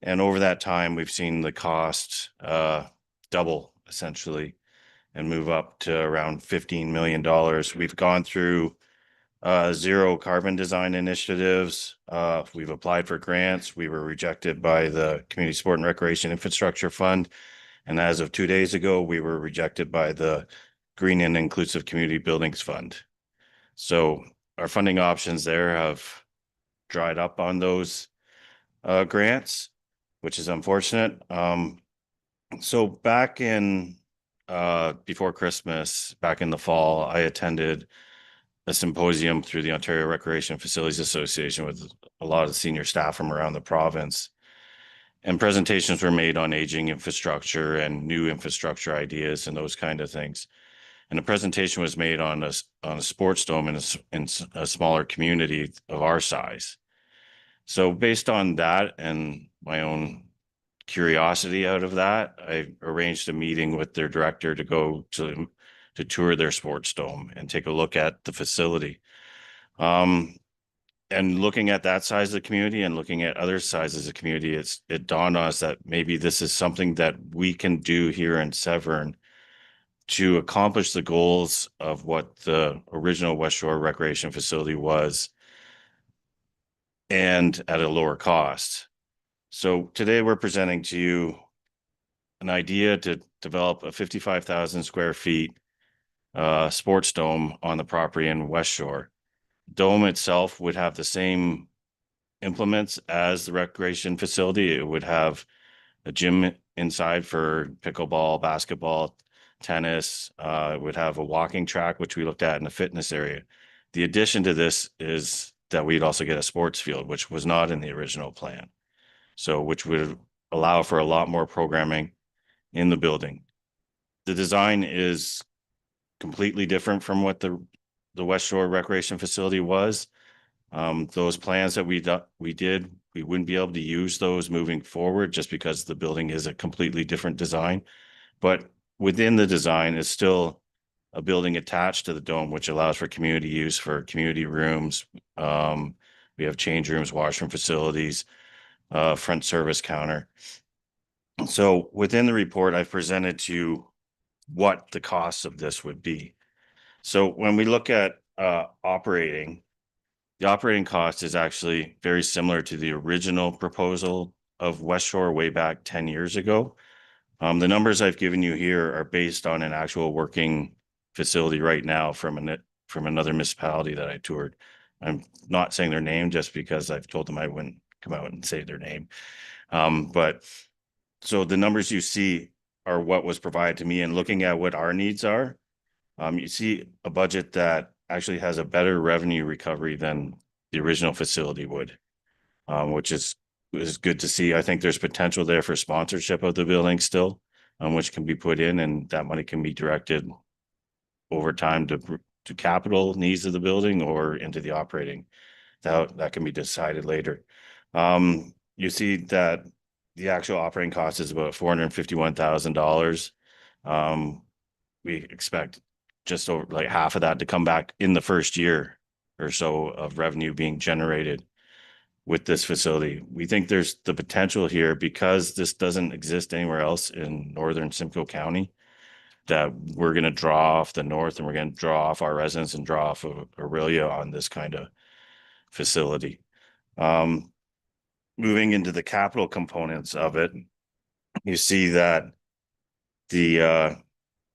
And over that time, we've seen the cost double essentially and move up to around $15 million. We've gone through zero carbon design initiatives. We've applied for grants. We were rejected by the Community Sport and Recreation Infrastructure Fund. And as of 2 days ago, we were rejected by the Green and Inclusive Community Buildings Fund. So our funding options there have dried up on those grants, which is unfortunate. So back in before Christmas, back in the fall, I attended a symposium through the Ontario Recreation Facilities Association with a lot of the senior staff from around the province. And presentations were made on aging infrastructure and new infrastructure ideas and those kind of things. And a presentation was made on a sports dome in a smaller community of our size. So based on that and my own curiosity out of that, I arranged a meeting with their director to go to tour their sports dome and take a look at the facility. And looking at that size of the community and looking at other sizes of community, it dawned on us that maybe this is something that we can do here in Severn to accomplish the goals of what the original Westshore Recreation Facility was, and at a lower cost. So today we're presenting to you an idea to develop a 55,000 square feet sports dome on the property in Westshore. Dome itself would have the same implements as the recreation facility. It would have a gym inside for pickleball, basketball, tennis. It would have a walking track, which we looked at in the fitness area. The addition to this is that we'd also get a sports field, which was not in the original plan. So which would allow for a lot more programming in the building. The design is completely different from what the Westshore Recreation Facility was. Those plans that we did, we wouldn't be able to use those moving forward just because the building is a completely different design. But within the design is still a building attached to the dome, which allows for community use for community rooms. We have change rooms, washroom facilities, front service counter. So within the report, I've presented to you what the costs of this would be. So when we look at operating, the operating cost is actually very similar to the original proposal of Westshore way back 10 years ago. The numbers I've given you here are based on an actual working facility right now from another municipality that I toured. I'm not saying their name just because I've told them I wouldn't come out and say their name. But so the numbers you see are what was provided to me, and looking at what our needs are, you see a budget that actually has a better revenue recovery than the original facility would, which is good to see. I think there's potential there for sponsorship of the building still, which can be put in, and that money can be directed over time to capital needs of the building or into the operating. That can be decided later. You see that the actual operating cost is about $451,000. We expect just over like half of that to come back in the first year or so of revenue being generated with this facility. We think there's the potential here, because this doesn't exist anywhere else in northern Simcoe County, that we're going to draw off the north, and we're going to draw off our residents and draw off of Orillia on this kind of facility. Moving into the capital components of it, you see that the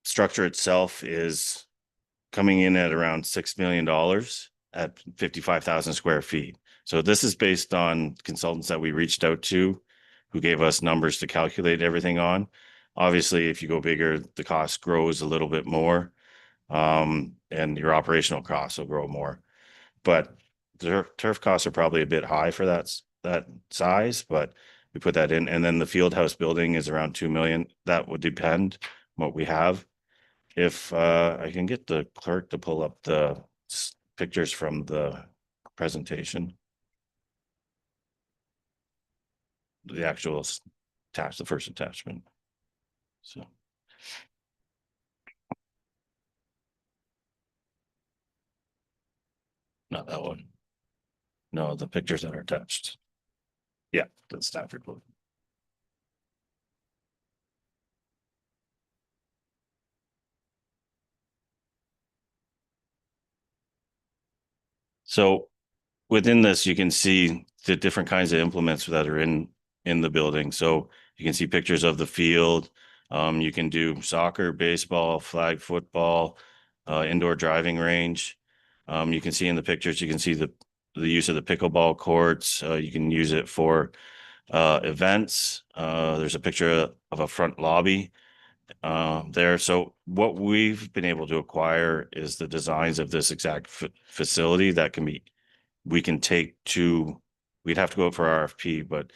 structure itself is coming in at around $6 million at 55,000 square feet. So this is based on consultants that we reached out to, who gave us numbers to calculate everything on. Obviously, if you go bigger, the cost grows a little bit more, and your operational costs will grow more. But the turf costs are probably a bit high for that size, but we put that in. And then the field house building is around 2 million. That would depend on what we have. If I can get the clerk to pull up the pictures from the presentation. The actual the first attachment. So. Not that one. No, the pictures that are attached. Yeah, the Stafford one. So within this, you can see the different kinds of implements that are in the building. So you can see pictures of the field. You can do soccer, baseball, flag football, indoor driving range. You can see in the pictures, you can see the use of the pickleball courts. You can use it for events. There's a picture of a front lobby there. So what we've been able to acquire is the designs of this exact facility that we can take to, we'd have to go for RFP, but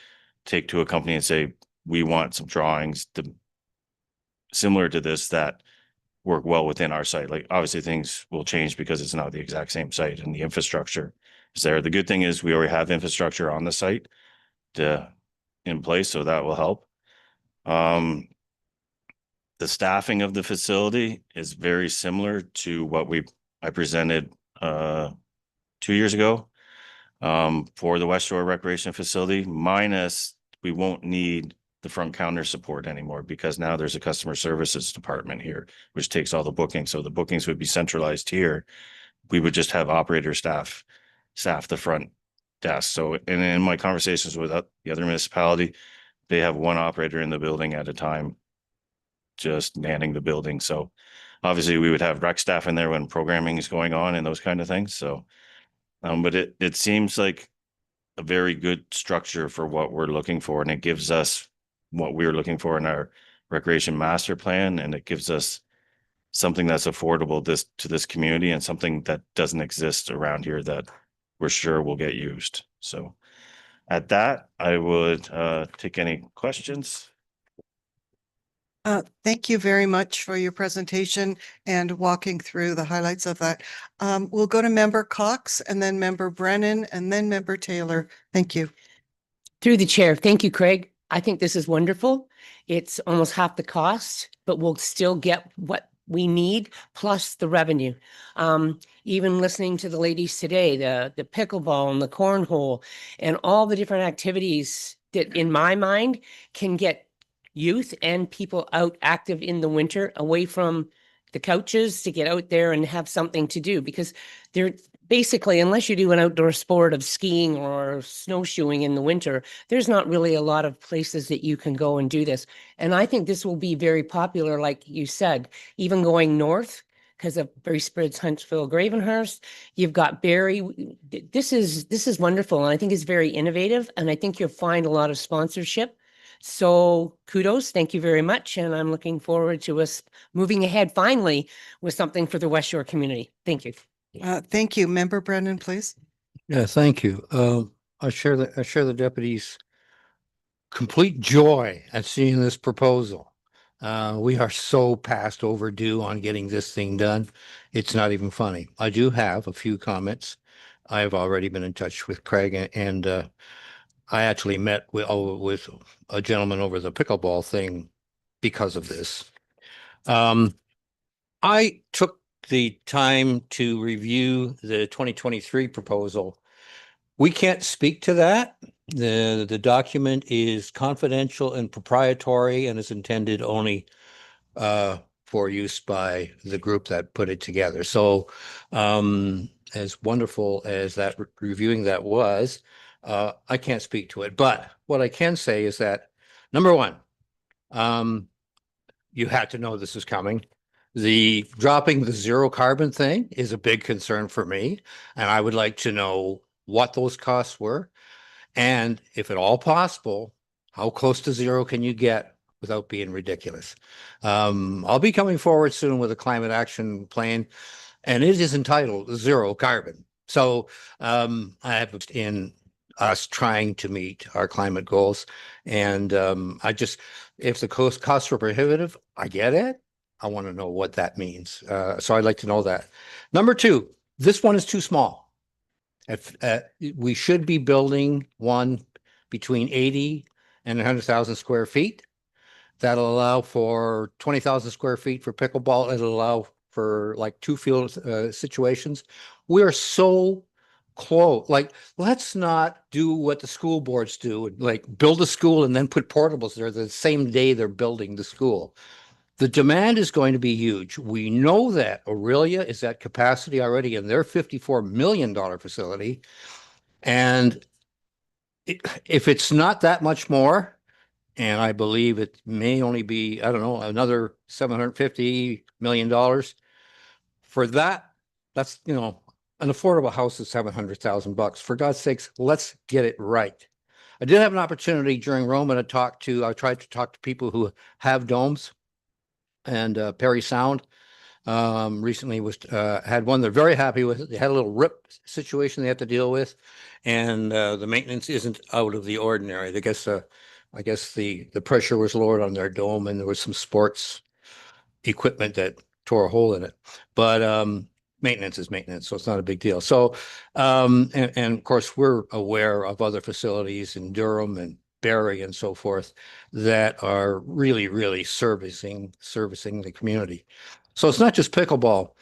take to a company and say, we want some drawings similar to this that work well within our site. Like, obviously things will change because it's not the exact same site, and the infrastructure is there. The good thing is we already have infrastructure on the site in place, so that will help. The staffing of the facility is very similar to what I presented 2 years ago for the Westshore Recreation Facility, minus we won't need the front counter support anymore, because now there's a customer services department here, which takes all the bookings. So the bookings would be centralized here. We would just have operator staff the front desk. So, and in my conversations with the other municipality, they have one operator in the building at a time, just manning the building. So obviously we would have rec staff in there when programming is going on and those kind of things. So, but it seems like a very good structure for what we're looking for, and it gives us what we were looking for in our recreation master plan, and it gives us something that's affordable to this community, and something that doesn't exist around here that we're sure will get used. So at that, I would take any questions. Thank you very much for your presentation and walking through the highlights of that. We'll go to Member Cox, and then Member Brennan, and then Member Taylor. Thank you. Through the chair. Thank you, Craig. I think this is wonderful. It's almost half the cost, but we'll still get what we need plus the revenue. Even listening to the ladies today, the pickleball and the cornhole and all the different activities that in my mind can get youth and people out active in the winter, away from the couches, to get out there and have something to do, because they're basically, unless you do an outdoor sport of skiing or snowshoeing in the winter, there's not really a lot of places that you can go and do this. And I think this will be very popular, like you said, even going north, because of Berry Spreads, Huntsville, Gravenhurst. You've got Barry. This is wonderful, and I think it's very innovative, and I think you'll find a lot of sponsorship. So kudos, thank you very much, and I'm looking forward to us moving ahead finally with something for the West Shore community. Thank you. Thank you. Member Brennan, please. Yeah, thank you. I share the deputy's complete joy at seeing this proposal. We are so past overdue on getting this thing done. It's not even funny. I do have a few comments. I have already been in touch with Craig, and I actually met with a gentleman over the pickleball thing because of this. I took the time to review the 2023 proposal. We can't speak to that. The document is confidential and proprietary and is intended only for use by the group that put it together. So as wonderful as that reviewing that was, I can't speak to it. But what I can say is that, number one, you had to know this is coming. The dropping the zero carbon thing is a big concern for me, and I would like to know what those costs were, and if at all possible, how close to zero can you get without being ridiculous? I'll be coming forward soon with a climate action plan, and it is entitled Zero Carbon. So I have in us trying to meet our climate goals, and if the costs are prohibitive, I get it. I want to know what that means. So I'd like to know that. Number two, this one is too small. We should be building one between 80 and 100,000 square feet. That'll allow for 20,000 square feet for pickleball. It'll allow for like two field situations. We are so close. Like, let's not do what the school boards do, like build a school and then put portables there the same day they're building the school. The demand is going to be huge. We know that Orillia is at capacity already in their $54 million facility. And if it's not that much more, and I believe it may only be, I don't know, another $750 million for that, that's, an affordable house is $700,000. For God's sakes, let's get it right. I did have an opportunity during Roma I tried to talk to people who have domes. And Perry Sound recently had one they're very happy with. They had a little rip situation they have to deal with, and the maintenance isn't out of the ordinary. I guess the pressure was lowered on their dome, and there was some sports equipment that tore a hole in it. But maintenance is maintenance, so it's not a big deal. So and of course we're aware of other facilities in Durham and Barry and so forth that are really, really servicing the community. So it's not just pickleball.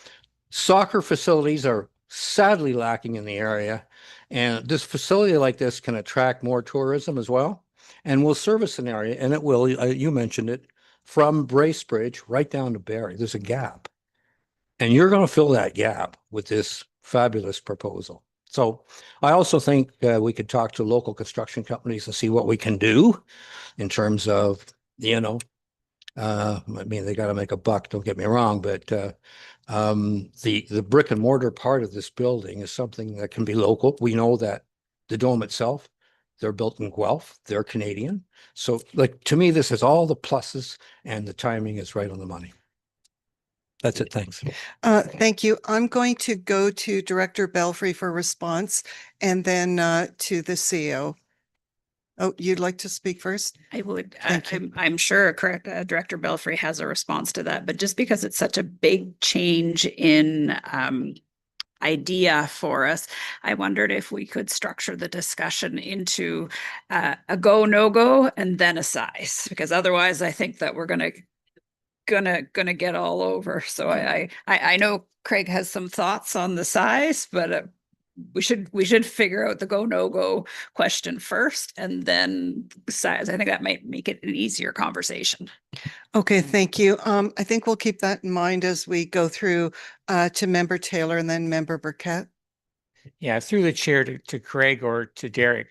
Soccer facilities are sadly lacking in the area, and this facility like this can attract more tourism as well, and will service an area, and it will, you mentioned it, from Bracebridge right down to Barry. There's a gap, and you're going to fill that gap with this fabulous proposal. So I also think we could talk to local construction companies and see what we can do in terms of, I mean, they got to make a buck, don't get me wrong, but the brick and mortar part of this building is something that can be local. We know that the dome itself, they're built in Guelph, they're Canadian. So like, to me, this has all the pluses and the timing is right on the money. That's it. Thanks. Thank you. I'm going to go to Director Belfry for response and then to the CEO. Oh, you'd like to speak first? I would. Thank you. I'm sure Director Belfry has a response to that, but just because it's such a big change in idea for us, I wondered if we could structure the discussion into a go, no go, and then a size, because otherwise I think that we're gonna get all over. So I know Craig has some thoughts on the size, but we should figure out the go, no go question first and then size. I think that might make it an easier conversation. Okay, thank you. I think we'll keep that in mind as we go through to Member Taylor and then Member Burkett. Yeah, through the chair to Craig or to Derek,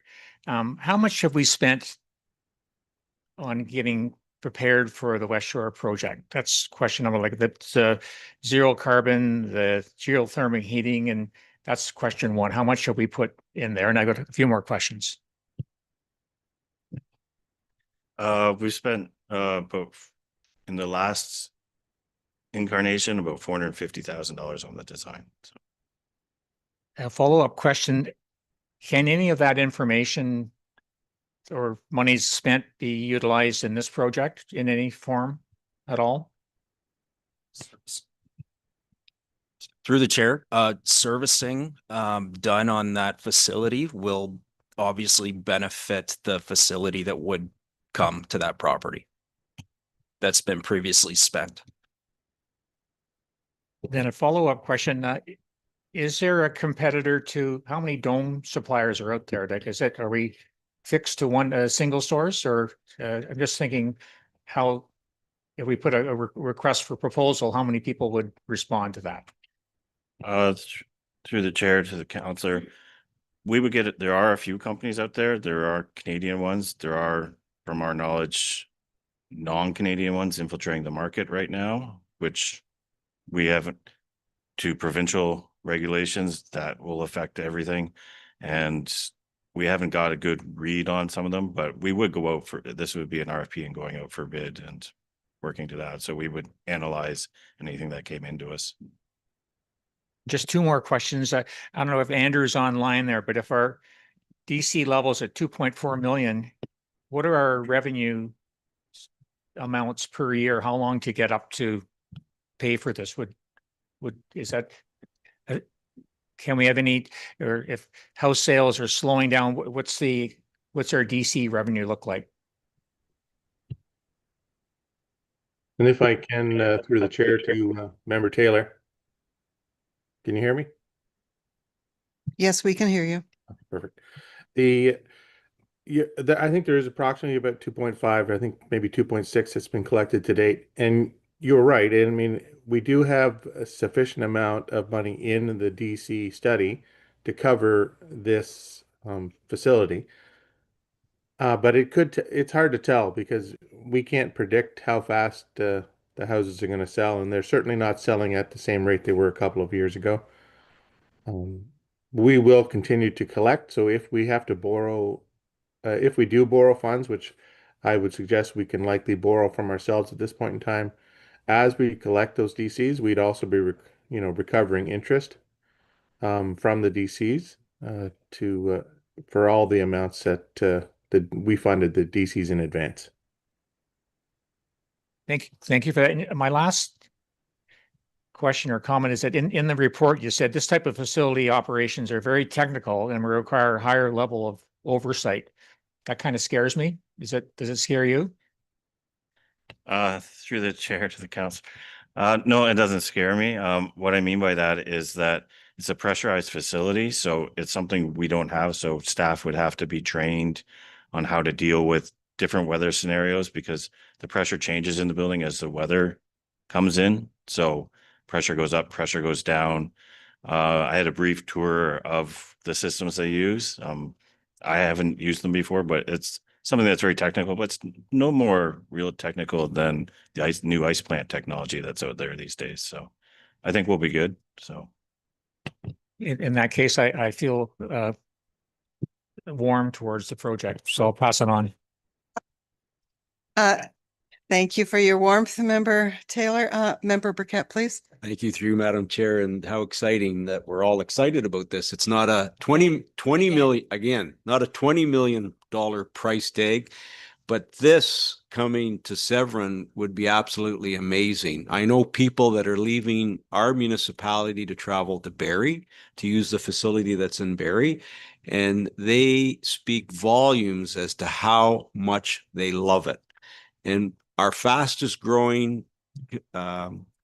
how much have we spent on getting prepared for the Westshore project? That's question number, like the zero carbon, the geothermal heating, and that's question one. How much have we put in there? And I got a few more questions. We spent about in the last incarnation about $450,000 on the design. So. A follow-up question, can any of that information or monies spent be utilized in this project in any form at all? Through the chair, servicing done on that facility will obviously benefit the facility that would come to that property that's been previously spent. Then a follow-up question, is there a competitor to, how many dome suppliers are out there? Like, are we fixed to one single source, or I'm just thinking how, if we put a request for proposal, how many people would respond to that? Through the chair to the counselor, we would get it. There are a few companies out there. There are Canadian ones. There are, from our knowledge, non-Canadian ones infiltrating the market right now, which we haven't, to provincial regulations that will affect everything. And we haven't got a good read on some of them, but we would go out for, this would be an RFP and going out for bid and working to that. So we would analyze anything that came into us. Just two more questions. I don't know if Andrew's online there, but if our DC levels at 2.4 million, what are our revenue amounts per year? How long to get up to pay for this? Is that, can we have any, or if house sales are slowing down, what's our DC revenue look like? And if I can, through the chair to Member Taylor. Can you hear me? Yes, we can hear you. Perfect. I think there is approximately about 2.5, I think maybe 2.6 that's been collected to date. And you're right. I mean, we do have a sufficient amount of money in the DC study to cover this facility. But it's hard to tell because we can't predict how fast the houses are going to sell, and they're certainly not selling at the same rate they were a couple of years ago. We will continue to collect. So if we have to borrow, if we do borrow funds, which I would suggest we can likely borrow from ourselves at this point in time, as we collect those DCs, we'd also be, recovering interest from the DCs for all the amounts that we funded the DCs in advance. Thank you for that. And my last question or comment is that in the report, you said this type of facility operations are very technical and require a higher level of oversight. That kind of scares me. Does it scare you? Through the chair to the council. No, it doesn't scare me. What I mean by that is that it's a pressurized facility, so it's something we don't have. So staff would have to be trained on how to deal with different weather scenarios because the pressure changes in the building as the weather comes in. So pressure goes up, pressure goes down. I had a brief tour of the systems they use. I haven't used them before, but it's something that's very technical, but it's no more real technical than the new ice plant technology that's out there these days. So I think we'll be good. So in that case, I feel warm towards the project, so I'll pass it on. Thank you for your warmth, Member Taylor. Member Burkett, please. Thank you through Madam Chair, and how exciting that we're all excited about this. It's not a 20 million, again, not a $20 million price tag, but this coming to Severn would be absolutely amazing. I know people that are leaving our municipality to travel to Barrie to use the facility that's in Barrie, and they speak volumes as to how much they love it. And our fastest growing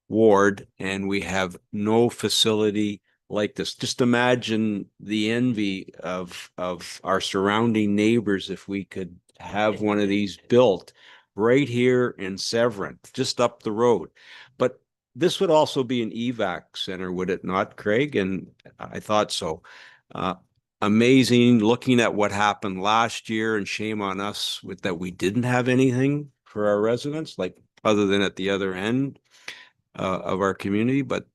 ward, and we have no facility like this. Just imagine the envy of our surrounding neighbors if we could have one of these built right here in Severn, just up the road. But this would also be an evac center, would it not, Craig? And I thought so. Amazing looking at what happened last year, and shame on us with that we didn't have anything for our residents, like other than at the other end of our community, but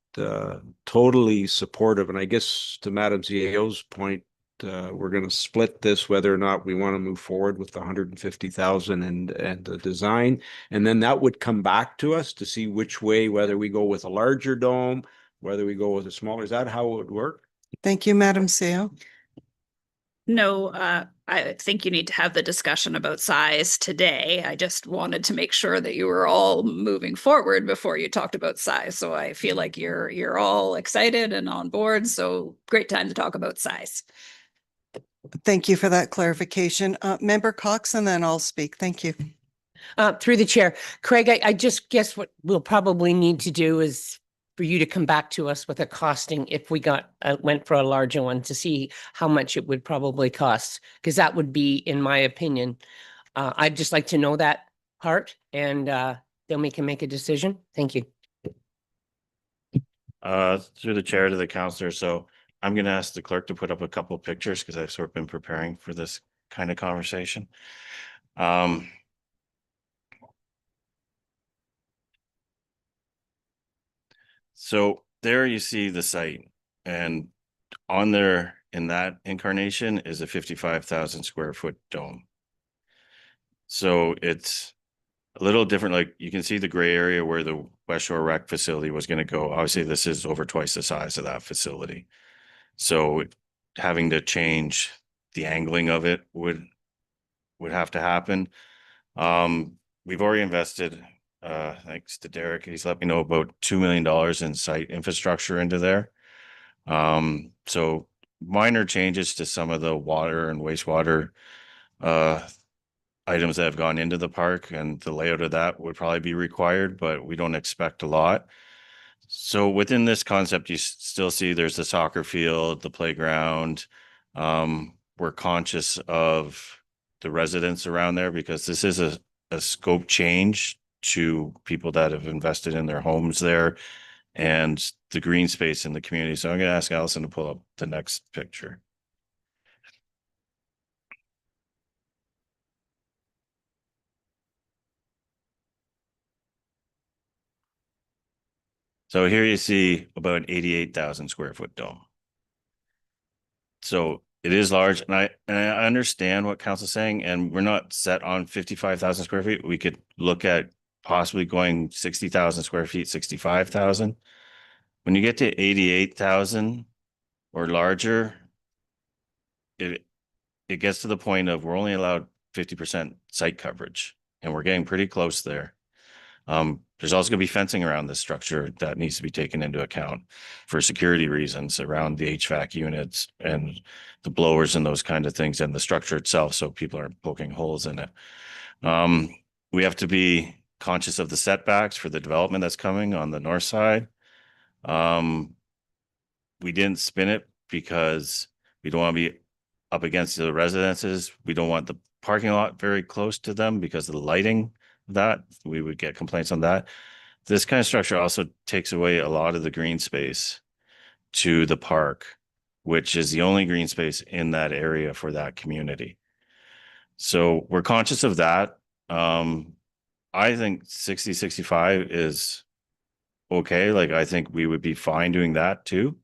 totally supportive. And I guess to Madam CAO's point, we're going to split this whether or not we want to move forward with the 150,000 and the design, and then that would come back to us to see which way, whether we go with a larger dome, whether we go with a smaller. Is that how it would work? Thank you, Madam CEO. No, I think you need to have the discussion about size today. I just wanted to make sure that you were all moving forward before you talked about size. So I feel like you're all excited and on board. So great time to talk about size. Thank you for that clarification. Member Cox, and then I'll speak. Thank you. Through the chair, Craig, I just guess what we'll probably need to do is for you to come back to us with a costing if we went for a larger one, to see how much it would probably cost, because that would be, in my opinion, I'd just like to know that part, and then we can make a decision. Thank you. Through the chair to the counselor. So I'm going to ask the clerk to put up a couple of pictures because I've sort of been preparing for this kind of conversation. So there you see the site, and on there in that incarnation is a 55,000 square foot dome. So it's a little different. Like you can see the gray area where the Westshore rec facility was going to go. Obviously, this is over twice the size of that facility. So having to change the angling of it would have to happen. We've already invested, thanks to Derek, he's let me know about $2 million in site infrastructure into there. So minor changes to some of the water and wastewater items that have gone into the park, and the layout of that would probably be required, but we don't expect a lot. So within this concept, you still see there's the soccer field, the playground. We're conscious of the residents around there because this is a scope change to people that have invested in their homes there and the green space in the community. So I'm going to ask Allison to pull up the next picture. So here you see about an 88,000 square foot dome. So it is large, and I understand what council's saying, and we're not set on 55,000 square feet. We could look at possibly going 60,000 square feet, 65,000. When you get to 88,000 or larger, it gets to the point of we're only allowed 50% site coverage, and we're getting pretty close there. There's also going to be fencing around this structure that needs to be taken into account for security reasons around the HVAC units and the blowers and those kind of things, and the structure itself, so people aren't poking holes in it. We have to be conscious of the setbacks for the development that's coming on the north side. We didn't spin it because we don't want to be up against the residences. We don't want the parking lot very close to them because of the lighting. That we would get complaints on that. This kind of structure also takes away a lot of the green space to the park, which is the only green space in that area for that community. So we're conscious of that. I think 60, 65 is okay. Like, I think we would be fine doing that too,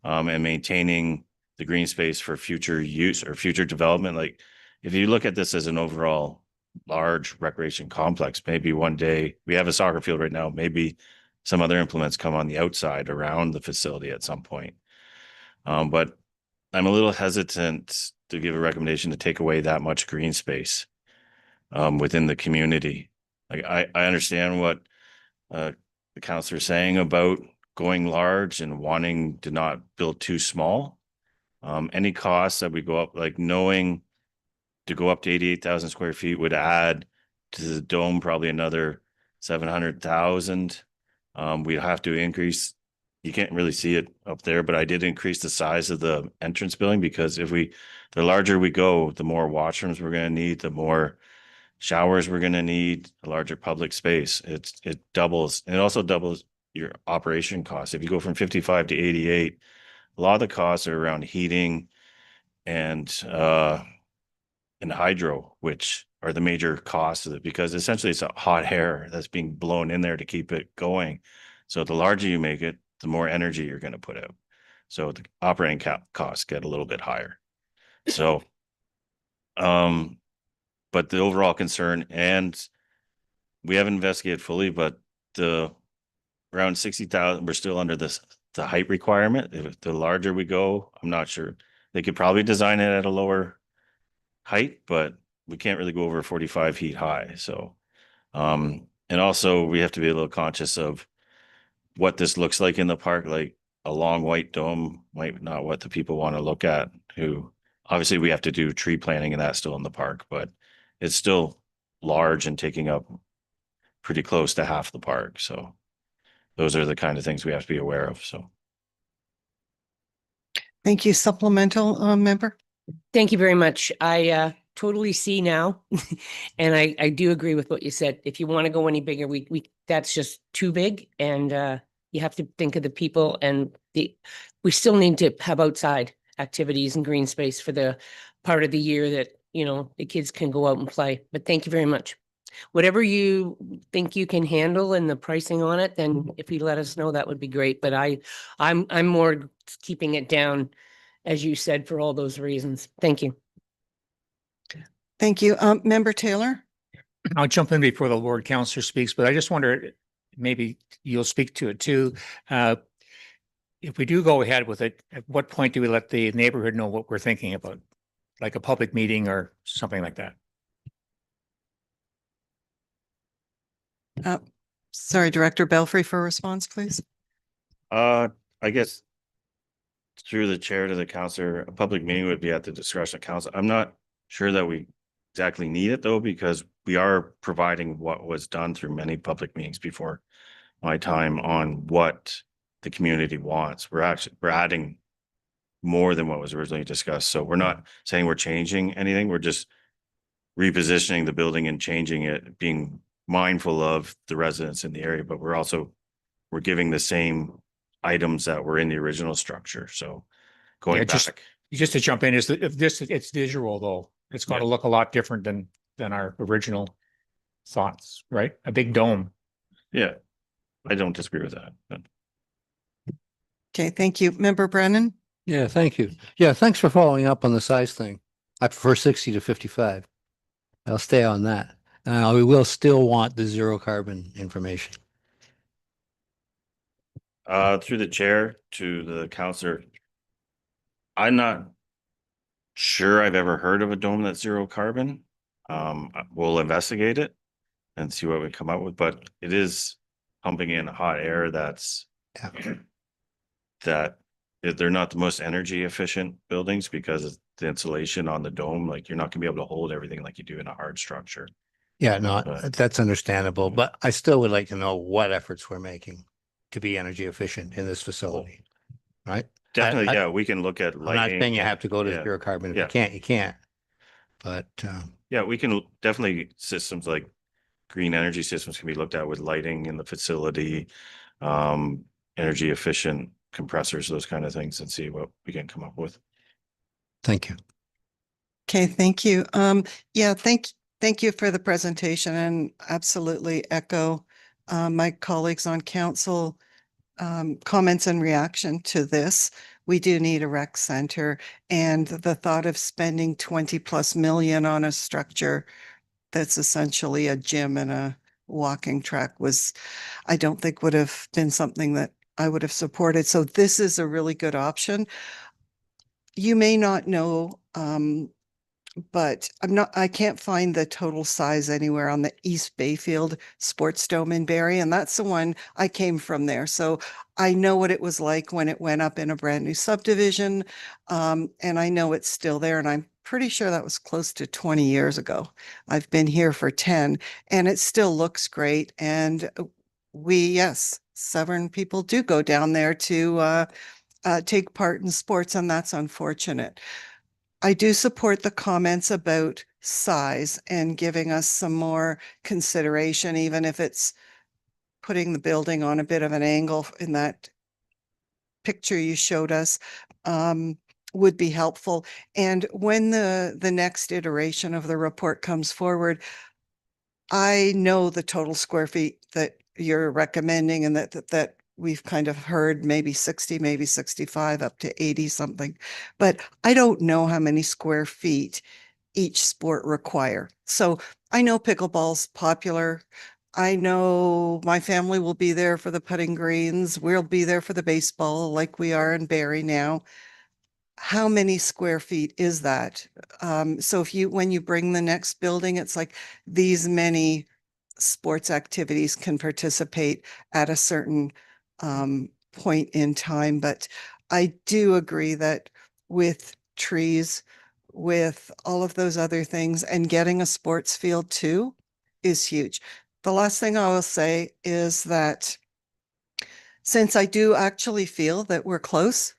and maintaining the green space for future use or future development. Like, if you look at this as an overall large recreation complex, maybe one day we have a soccer field right now, maybe some other implements come on the outside around the facility at some point. But I'm a little hesitant to give a recommendation to take away that much green space within the community. Like, I understand what the councillor is saying about going large and wanting to not build too small. Any costs that we go up, like knowing to go up to 88,000 square feet would add to the dome probably another 700,000. We'd have to increase, you can't really see it up there, but I did increase the size of the entrance building because the larger we go, the more washrooms we're gonna need, the more showers we're gonna need, a larger public space. It doubles, and it also doubles your operation costs. If you go from 55 to 88, a lot of the costs are around heating and hydro, which are the major costs of it, because essentially it's a hot air that's being blown in there to keep it going. So the larger you make it, the more energy you're going to put out. So the operating costs get a little bit higher. So, but the overall concern, and we haven't investigated fully, but around 60,000, we're still under the height requirement. If the larger we go, I'm not sure. They could probably design it at a lower height, but we can't really go over 45 feet high. So, and also we have to be a little conscious of what this looks like in the park. Like a long white dome might not what the people want to look at, who obviously we have to do tree planting and that's still in the park, but it's still large and taking up pretty close to half the park. So those are the kind of things we have to be aware of. So. Thank you. Supplemental, member? Thank you very much. I totally see now. And I do agree with what you said. If you want to go any bigger, we that's just too big. And you have to think of the people, and we still need to have outside activities and green space for the part of the year that, you know, the kids can go out and play. But thank you very much. Whatever you think you can handle and the pricing on it, then if you let us know, that would be great. But I'm more keeping it down, as you said, for all those reasons. Thank you. Thank you. Member Taylor? I'll jump in before the Lord Counselor speaks, but I just wonder, maybe you'll speak to it too. If we do go ahead with it, at what point do we let the neighborhood know what we're thinking about? Like a public meeting or something like that? Sorry, Director Belfry, for a response, please. I guess through the chair to the councillor, a public meeting would be at the discretion of council. I'm not sure that we exactly need it though, because we are providing what was done through many public meetings before my time on what the community wants. We're adding more than what was originally discussed. So we're not saying we're changing anything. We're just repositioning the building and changing it, being mindful of the residents in the area, but we're giving the same items that were in the original structure. So going back. Just to jump in, it's visual though. It's going to look a lot different than our original thoughts, right? A big dome. Yeah, I don't disagree with that. But. Okay, thank you. Member Brennan? Yeah, thank you. Yeah, thanks for following up on the size thing. I prefer 60 to 55. I'll stay on that. We will still want the zero carbon information. Through the chair to the councillor, I'm not sure I've ever heard of a dome that's zero carbon. We'll investigate it and see what we come up with, but it is pumping in hot air that they're not the most energy efficient buildings because of the insulation on the dome. Like you're not gonna be able to hold everything like you do in a hard structure. Yeah, no, that's understandable, but I still would like to know what efforts we're making to be energy efficient in this facility, right? Definitely, yeah, we can look at lighting. I'm not saying you have to go to zero carbon. If you can't, you can't. But yeah, we can definitely systems like green energy systems can be looked at with lighting in the facility, energy efficient compressors, those kind of things, and see what we can come up with. Thank you. Okay, thank you. Yeah, thank you for the presentation, and absolutely echo my colleagues on council comments and reaction to this. We do need a rec center, and the thought of spending 20+ million on a structure that's essentially a gym and a walking track I don't think would have been something that I would have supported. So this is a really good option. You may not know, but I can't find the total size anywhere on the East Bayfield Sports Dome in Barrie, and that's the one I came from there. So I know what it was like when it went up in a brand new subdivision, and I know it's still there, and I'm pretty sure that was close to 20 years ago. I've been here for 10, and it still looks great. And yes, Severn people do go down there to take part in sports, and that's unfortunate. I do support the comments about size and giving us some more consideration, even if it's putting the building on a bit of an angle in that picture you showed us, would be helpful. And when the next iteration of the report comes forward, I know the total square feet that you're recommending and that we've kind of heard, maybe 60, maybe 65, up to 80 something. But I don't know how many square feet each sport require. So I know pickleball's popular. I know my family will be there for the putting greens. We'll be there for the baseball like we are in Barrie now. How many square feet is that? So when you bring the next building, it's like these many sports activities can participate at a certain point in time. But I do agree that with trees, with all of those other things, and getting a sports field too is huge. The last thing I will say is that since I do actually feel that we're close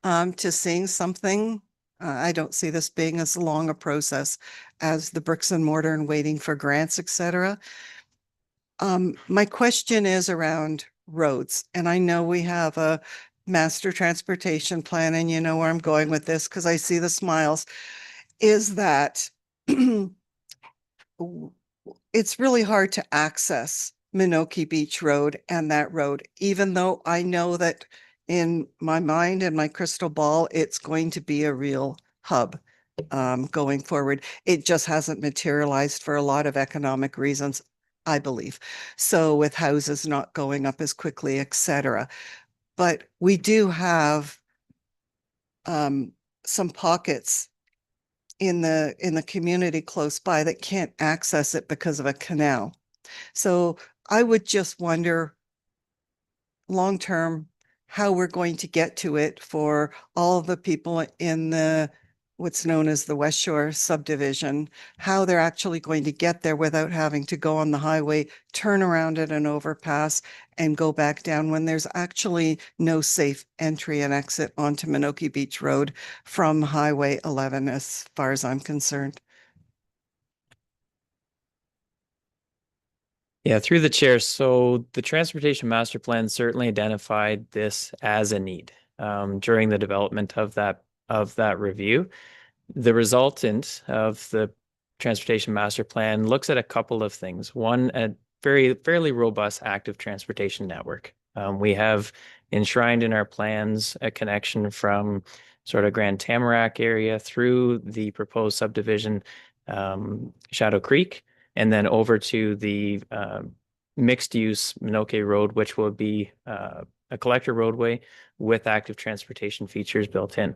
to seeing something, I don't see this being as long a process as the bricks and mortar and waiting for grants, etc. My question is around roads, and I know we have a master transportation plan, and you know where I'm going with this because I see the smiles, is that it's really hard to access Minoki Beach Road and that road, even though I know that in my mind and my crystal ball, it's going to be a real hub going forward. It just hasn't materialized for a lot of economic reasons, I believe. So with houses not going up as quickly, etc. But we do have some pockets in the community close by that can't access it because of a canal. So I would just wonder long-term how we're going to get to it for all of the people in the what's known as the Westshore subdivision, how they're actually going to get there without having to go on the highway, turn around at an overpass and go back down when there's actually no safe entry and exit onto Minoki Beach Road from Highway 11, as far as I'm concerned. Yeah, through the chair. So the Transportation Master Plan certainly identified this as a need during the development of that review. The resultant of the Transportation Master Plan looks at a couple of things. One, a fairly robust active transportation network. We have enshrined in our plans a connection from sort of Grand Tamarack area through the proposed subdivision, Shadow Creek, and then over to the mixed-use Minoki Road, which will be a collector roadway with active transportation features built in.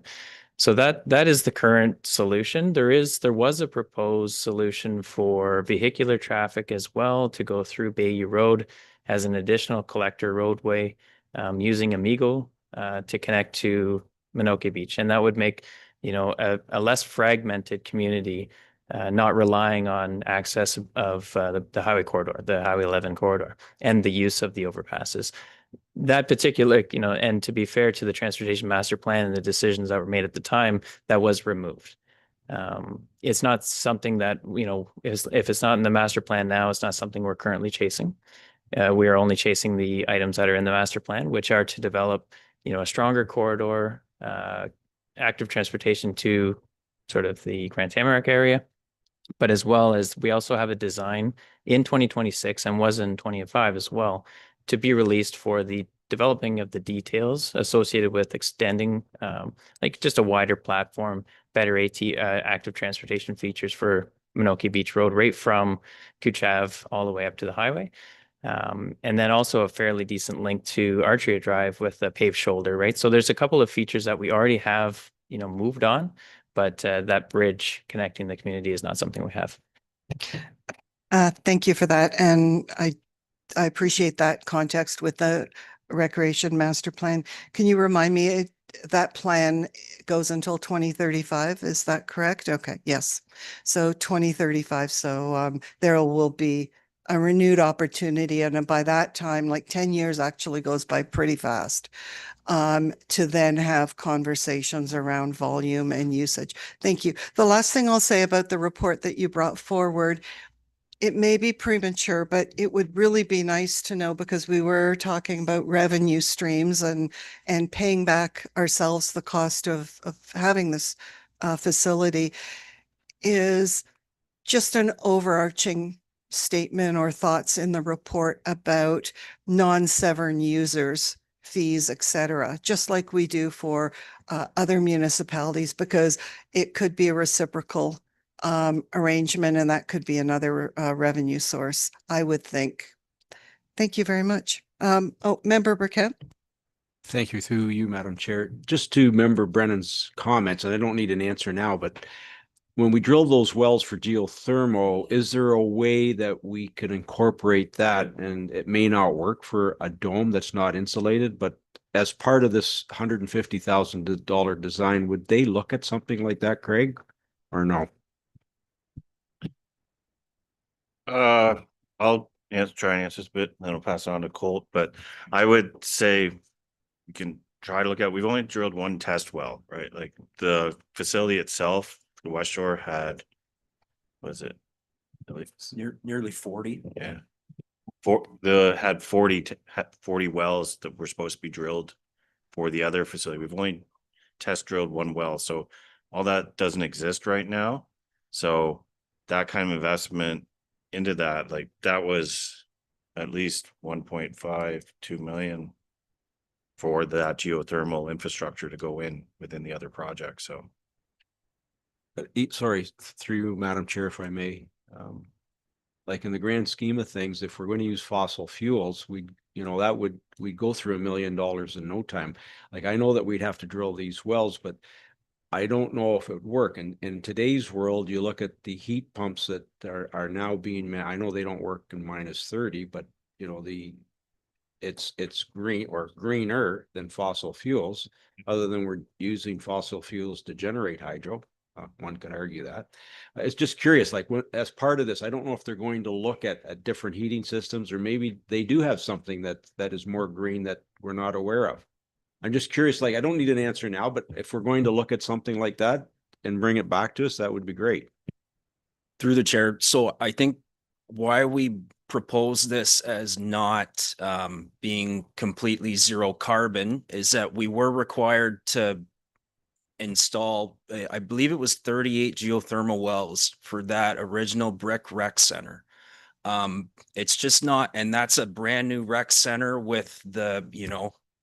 So that is the current solution. There was a proposed solution for vehicular traffic as well to go through Bayou Road as an additional collector roadway using Amigo to connect to Minoki Beach, and that would make a less fragmented community, not relying on access of the highway corridor, the Highway 11 corridor, and the use of the overpasses. That particular, and to be fair to the Transportation Master Plan and the decisions that were made at the time, that was removed. It's not something that, if it's not in the master plan now, it's not something we're currently chasing. We are only chasing the items that are in the master plan, which are to develop, a stronger corridor, active transportation to sort of the Grand Tamarack area, but as well as we also have a design in 2026 and was in 2025 as well to be released for the developing of the details associated with extending like just a wider platform, better active transportation features for Minoki Beach Road right from Cooch Ave all the way up to the highway. And then also a fairly decent link to Archery Drive with a paved shoulder, right? So there's a couple of features that we already have, moved on, but that bridge connecting the community is not something we have. Thank you for that. And I appreciate that context with the Recreation Master Plan. Can you remind me, that plan goes until 2035, is that correct? Okay, yes. So 2035, so there will be a renewed opportunity. And by that time, like 10 years actually goes by pretty fast, to then have conversations around volume and usage. Thank you. The last thing I'll say about the report that you brought forward, it may be premature, but it would really be nice to know, because we were talking about revenue streams and paying back ourselves the cost of having this facility, is just an overarching statement or thoughts in the report about non-Severn users, fees, etc., just like we do for other municipalities, because it could be a reciprocal arrangement, and that could be another revenue source, I would think. Thank you very much. Oh, Member Burkett. Thank you, through you, Madam Chair. Just to Member Brennan's comments, and I don't need an answer now, but when we drill those wells for geothermal, is there a way that we could incorporate that? And it may not work for a dome that's not insulated, but as part of this $150,000 design, would they look at something like that, Craig, or no? I'll try and answer this bit, then I'll pass it on to Colt, but I would say you can try to look at, we've only drilled one test well, right? Like the facility itself, the Westshore had, what is it? Like Nearly 40. Yeah. Had 40 wells that were supposed to be drilled for the other facility. We've only test drilled one well, so all that doesn't exist right now. So that kind of investment into that, like that was at least 1.5-2 million for that geothermal infrastructure to go in within the other project. So Sorry, through you, Madam Chair, if I may. Like in the grand scheme of things, if we're going to use fossil fuels, we go through $1 million in no time. Like I know that we'd have to drill these wells, but I don't know if it would work. And in today's world, you look at the heat pumps that are now being, I know they don't work in -30, but it's green or greener than fossil fuels, other than we're using fossil fuels to generate hydro. One could argue that. It's just curious, like as part of this, I don't know if they're going to look at different heating systems, or maybe they do have something that is more green that we're not aware of. I'm just curious, like I don't need an answer now, but if we're going to look at something like that and bring it back to us, that would be great. Through the chair. So I think why we propose this as not being completely zero carbon is that we were required to install, I believe it was 38 geothermal wells for that original brick rec center. It's just not, and that's a brand new rec center with the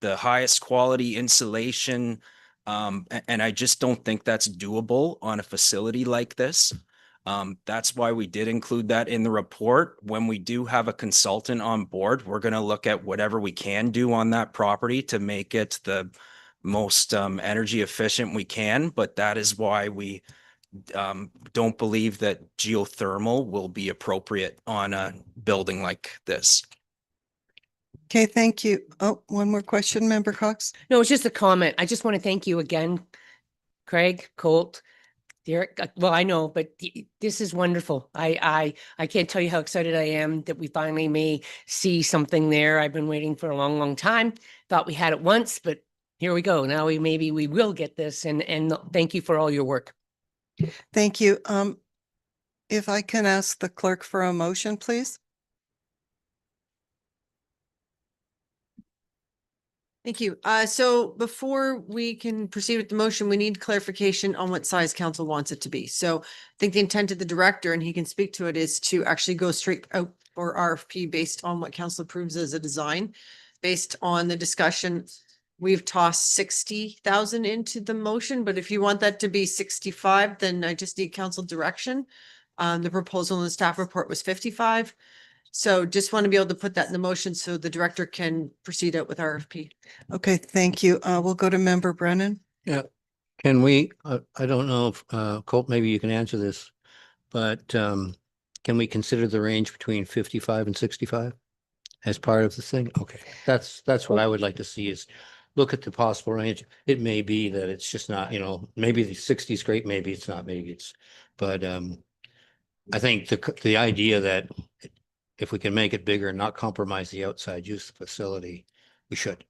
highest quality insulation. And I just don't think that's doable on a facility like this. That's why we did include that in the report. When we do have a consultant on board, we're going to look at whatever we can do on that property to make it the most energy efficient we can. But that is why we don't believe that geothermal will be appropriate on a building like this. Okay, thank you. Oh, one more question, Member Cox. No, it's just a comment. I just want to thank you again, Craig, Colt, Derek. Well, I know, but this is wonderful. I can't tell you how excited I am that we finally may see something there. I've been waiting for a long, long time. Thought we had it once, but here we go. Now maybe we will get this, and thank you for all your work. Thank you. If I can ask the clerk for a motion, please. Thank you. So before we can proceed with the motion, we need clarification on what size council wants it to be. So I think the intent of the director, and he can speak to it, is to actually go straight out for RFP based on what council approves as a design. Based on the discussion, we've tossed 60,000 into the motion, but if you want that to be 65, then I just need council direction. The proposal in the staff report was 55. So just want to be able to put that in the motion so the director can proceed out with RFP. Okay, thank you. We'll go to Member Brennan. Yeah. Can we, I don't know if, Colt, maybe you can answer this, but can we consider the range between 55 and 65 as part of the thing? Okay, that's what I would like to see, is look at the possible range. It may be that it's just not, maybe the 60 is great, maybe it's not, maybe it's, but I think the idea that if we can make it bigger and not compromise the outside use of the facility, we should.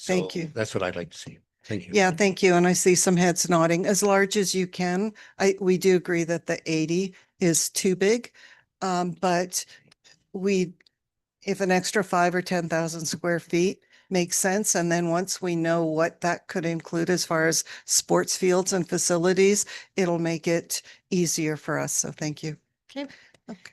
Thank So you. that's what I'd like to see. Thank you. Yeah, thank you. And I see some heads nodding. As large as you can. We do agree that the 80 is too big. But if an extra 5 or 10,000 square feet makes sense, and then once we know what that could include as far as sports fields and facilities, it'll make it easier for us. So thank you. Okay.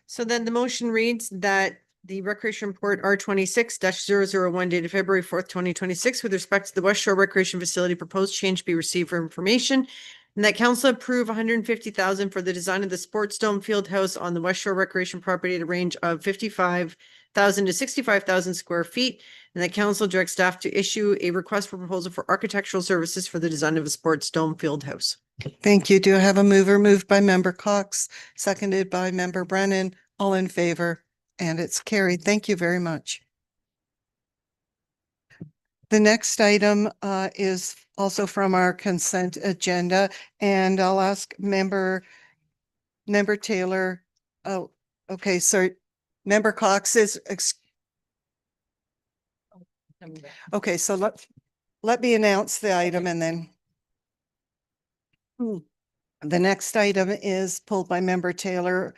So then the motion reads that the Recreation Report R26-001 dated February 4th, 2026, with respect to the West Shore Recreation Facility proposed change be received for information, and that council approve 150,000 for the design of the Sports Dome Field House on the West Shore Recreation property at a range of 55,000 to 65,000 square feet, and that council directs staff to issue a request for proposal for architectural services for the design of a Sports Dome Field House. Thank you. Do I have a mover? Moved by member Cox, seconded by member Brennan. All in favor? And it's carried. Thank you very much. The next item is also from our consent agenda, and I'll ask member Taylor. Oh, okay. So member Cox is okay. So let me announce the item and then. The next item is pulled by member Taylor,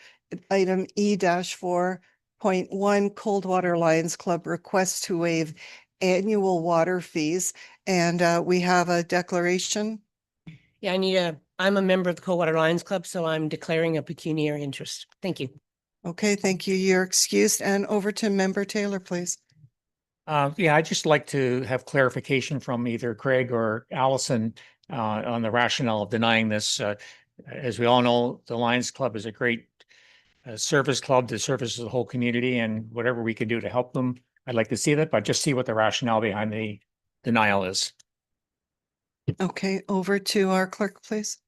item E-4.1 Coldwater Lions Club request to waive annual water fees. And we have a declaration. Yeah, I'm a member of the Coldwater Lions Club, so I'm declaring a pecuniary interest. Thank you. Okay, thank you. You're excused. And over to member Taylor, please. Yeah, I'd just like to have clarification from either Craig or Allison on the rationale of denying this. As we all know, the Lions Club is a great service club that services the whole community, and whatever we can do to help them, I'd like to see that, but just see what the rationale behind the denial is. Okay, over to our clerk, please.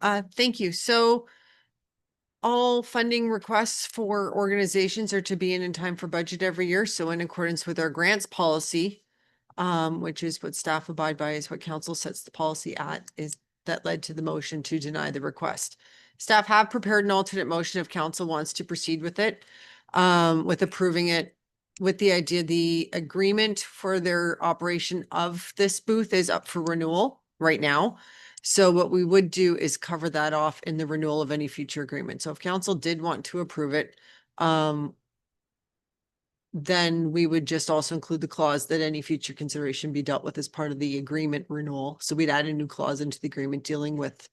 Thank you. So all funding requests for organizations are to be in time for budget every year. So in accordance with our grants policy, which is what staff abide by, is what council sets the policy at, is that led to the motion to deny the request. Staff have prepared an alternate motion if council wants to proceed with it, with approving it, with the idea the agreement for their operation of this booth is up for renewal right now. So what we would do is cover that off in the renewal of any future agreement. So if council did want to approve it, then we would just also include the clause that any future consideration be dealt with as part of the agreement renewal. So we'd add a new clause into the agreement dealing with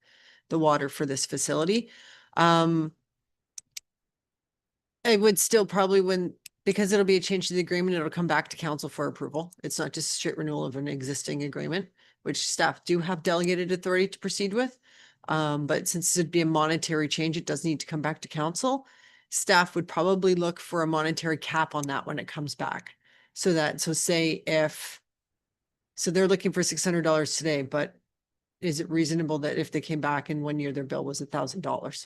the water for this facility. I would still probably because it'll be a change to the agreement, it'll come back to council for approval. It's not just a straight renewal of an existing agreement, which staff do have delegated authority to proceed with. But since it'd be a monetary change, it does need to come back to council. Staff would probably look for a monetary cap on that when it comes back. So say so they're looking for $600 today, but is it reasonable that if they came back in 1 year, their bill was $1,000?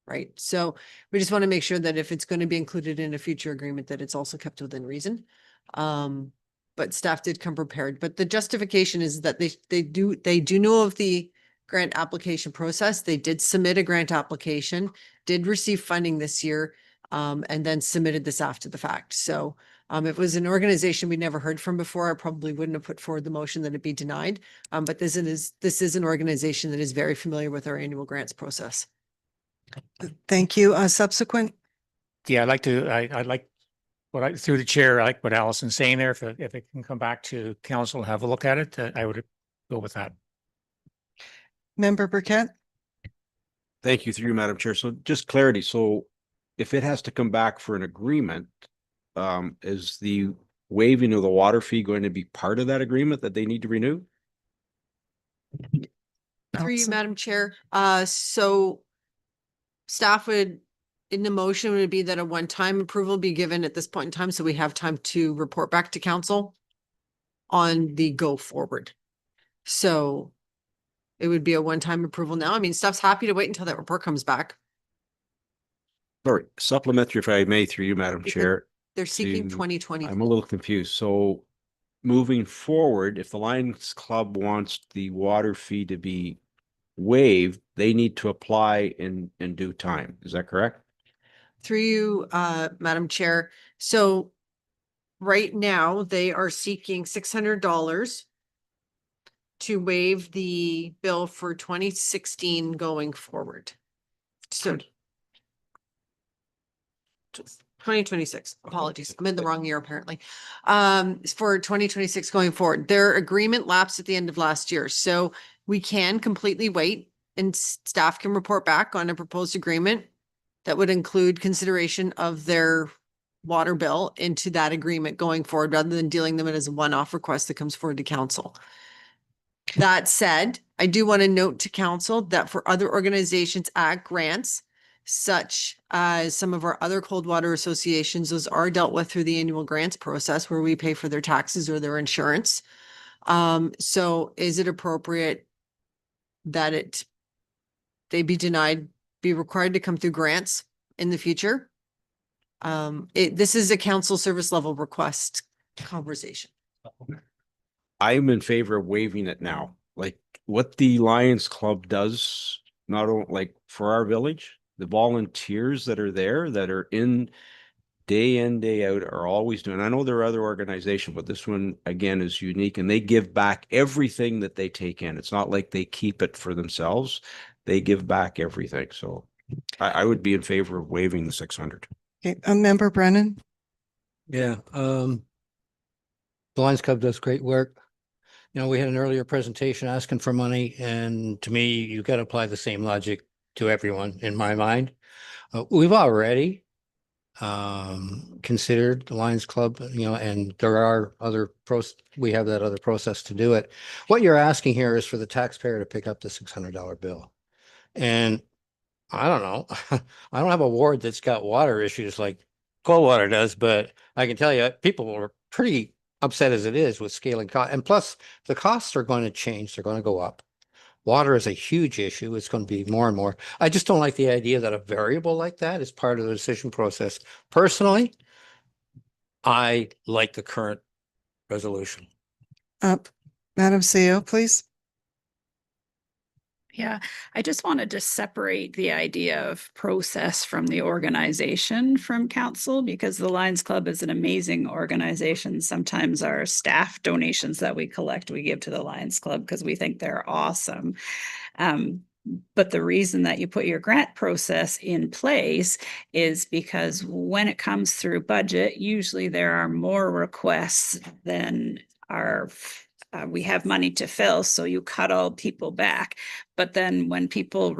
Right. So we just want to make sure that if it's going to be included in a future agreement, that it's also kept within reason. But staff did come prepared, but the justification is that they do know of the grant application process. They did submit a grant application, did receive funding this year, and then submitted this after the fact. So if it was an organization we'd never heard from before, I probably wouldn't have put forward the motion that it be denied. But this is an organization that is very familiar with our annual grants process. Thank you. Subsequent. Yeah, I'd like through the chair, I like what Allison's saying there. If it can come back to council and have a look at it, I would go with that. Member Burkett. Thank you through you, Madam Chair. So just clarity. So if it has to come back for an agreement, is the waiving of the water fee going to be part of that agreement that they need to renew? Through you, Madam Chair. So staff would, in the motion would be that a one-time approval be given at this point in time, so we have time to report back to council on the go forward. So it would be a one-time approval now. I mean, staff's happy to wait until that report comes back. Sorry, supplementary, if I may, through you, Madam Chair. They're seeking 2020. I'm a little confused. So moving forward, if the Lions Club wants the water fee to be waived, they need to apply in due time. Is that correct? Through you, Madam Chair. So right now they are seeking $600 to waive the bill for 2016 going forward. So 2026, apologies, I'm in the wrong year apparently. For 2026 going forward, their agreement lapsed at the end of last year. So we can completely wait and staff can report back on a proposed agreement that would include consideration of their water bill into that agreement going forward, rather than dealing them as a one-off request that comes forward to council. That said, I do want to note to council that for other organizations at grants, such as some of our other cold water associations, those are dealt with through the annual grants process where we pay for their taxes or their insurance. So is it appropriate that they be denied, be required to come through grants in the future? This is a council service level request conversation. I'm in favor of waiving it now. Like what the Lions Club does, not only like for our village, the volunteers that are there that are in, day out are always doing. I know there are other organizations, but this one again is unique and they give back everything that they take in. It's not like they keep it for themselves. They give back everything. So I would be in favor of waiving the 600. Okay, Member Brennan. Yeah, the Lions Club does great work. You know, we had an earlier presentation asking for money, and to me, you've got to apply the same logic to everyone in my mind. We've already considered the Lions Club, you know, and there are other we have that other process to do it. What you're asking here is for the taxpayer to pick up the $600 bill. And I don't know, I don't have a ward that's got water issues like Coldwater does, but I can tell you people are pretty upset as it is with scaling cost. And plus the costs are going to change. They're going to go up. Water is a huge issue. It's going to be more and more. I just don't like the idea that a variable like that is part of the decision process. Personally, I like the current resolution. Madam CEO, please. Yeah, I just wanted to separate the idea of process from the organization from council, because the Lions Club is an amazing organization. Sometimes our staff donations that we collect, we give to the Lions Club because we think they're awesome. But the reason that you put your grant process in place is because when it comes through budget, usually there are more requests than we have money to fill, so you cut all people back. But then when people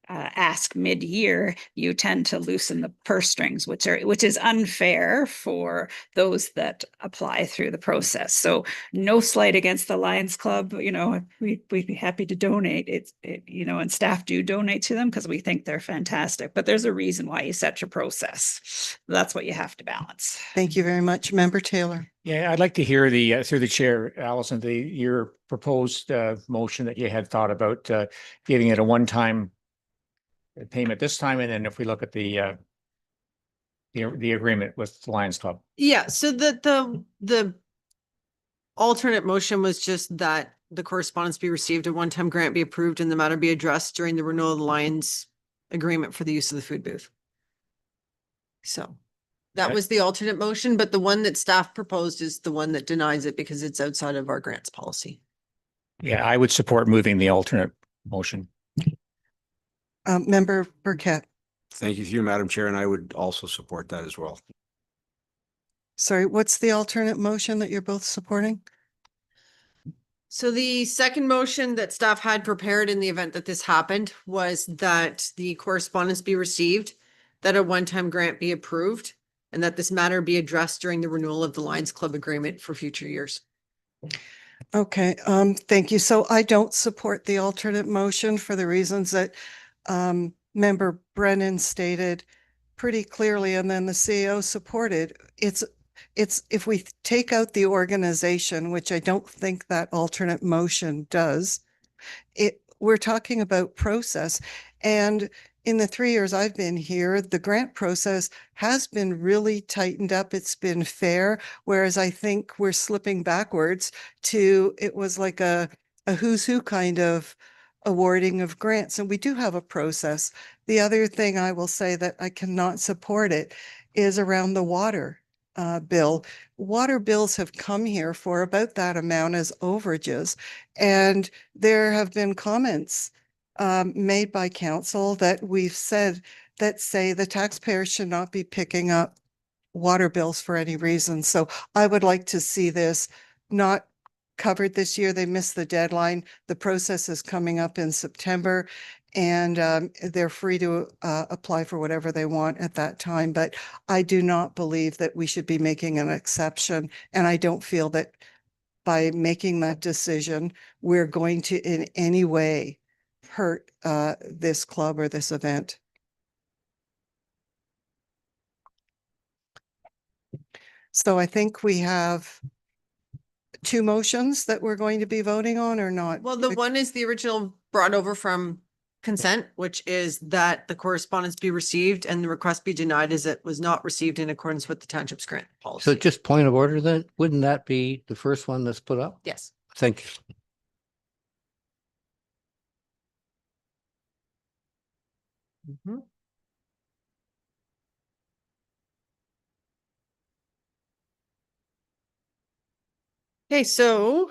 ask mid-year, you tend to loosen the purse strings, which is unfair for those that apply through the process. So no slight against the Lions Club, you know, we'd be happy to donate. You know, and staff do donate to them because we think they're fantastic. But there's a reason why you set your process. That's what you have to balance. Thank you very much, Member Taylor. Yeah, I'd like to hear through the chair, Allison, your proposed motion that you had thought about giving it a one-time payment this time, and then if we look at the agreement with the Lions Club. Yeah, so the alternate motion was just that the correspondence be received, a one-time grant be approved, and the matter be addressed during the renewal of the Lions agreement for the use of the food booth. So that was the alternate motion, but the one that staff proposed is the one that denies it because it's outside of our grants policy. Yeah, I would support moving the alternate motion. Member Burkett. Thank you, through Madam Chair, and I would also support that as well. Sorry, what's the alternate motion that you're both supporting? So the second motion that staff had prepared in the event that this happened was that the correspondence be received, that a one-time grant be approved, and that this matter be addressed during the renewal of the Lions Club agreement for future years. Okay, thank you. So I don't support the alternate motion for the reasons that Member Brennan stated pretty clearly, and then the CEO supported. It's if we take out the organization, which I don't think that alternate motion does, we're talking about process. And in the 3 years I've been here, the grant process has been really tightened up. It's been fair, whereas I think we're slipping backwards to, it was like a who's who kind of awarding of grants, and we do have a process. The other thing I will say that I cannot support it is around the water bill. Water bills have come here for about that amount as overages, and there have been comments made by council that we've said that say the taxpayer should not be picking up water bills for any reason. So I would like to see this not covered this year. They missed the deadline. The process is coming up in September, and they're free to apply for whatever they want at that time. But I do not believe that we should be making an exception. And I don't feel that by making that decision, we're going to in any way hurt this club or this event. So I think we have two motions that we're going to be voting on or not? Well, the one is the original brought over from consent, which is that the correspondence be received and the request be denied as it was not received in accordance with the township's grant policy. So just point of order then, wouldn't that be the first one that's put up? Yes. Thank you. Mhm. Okay, so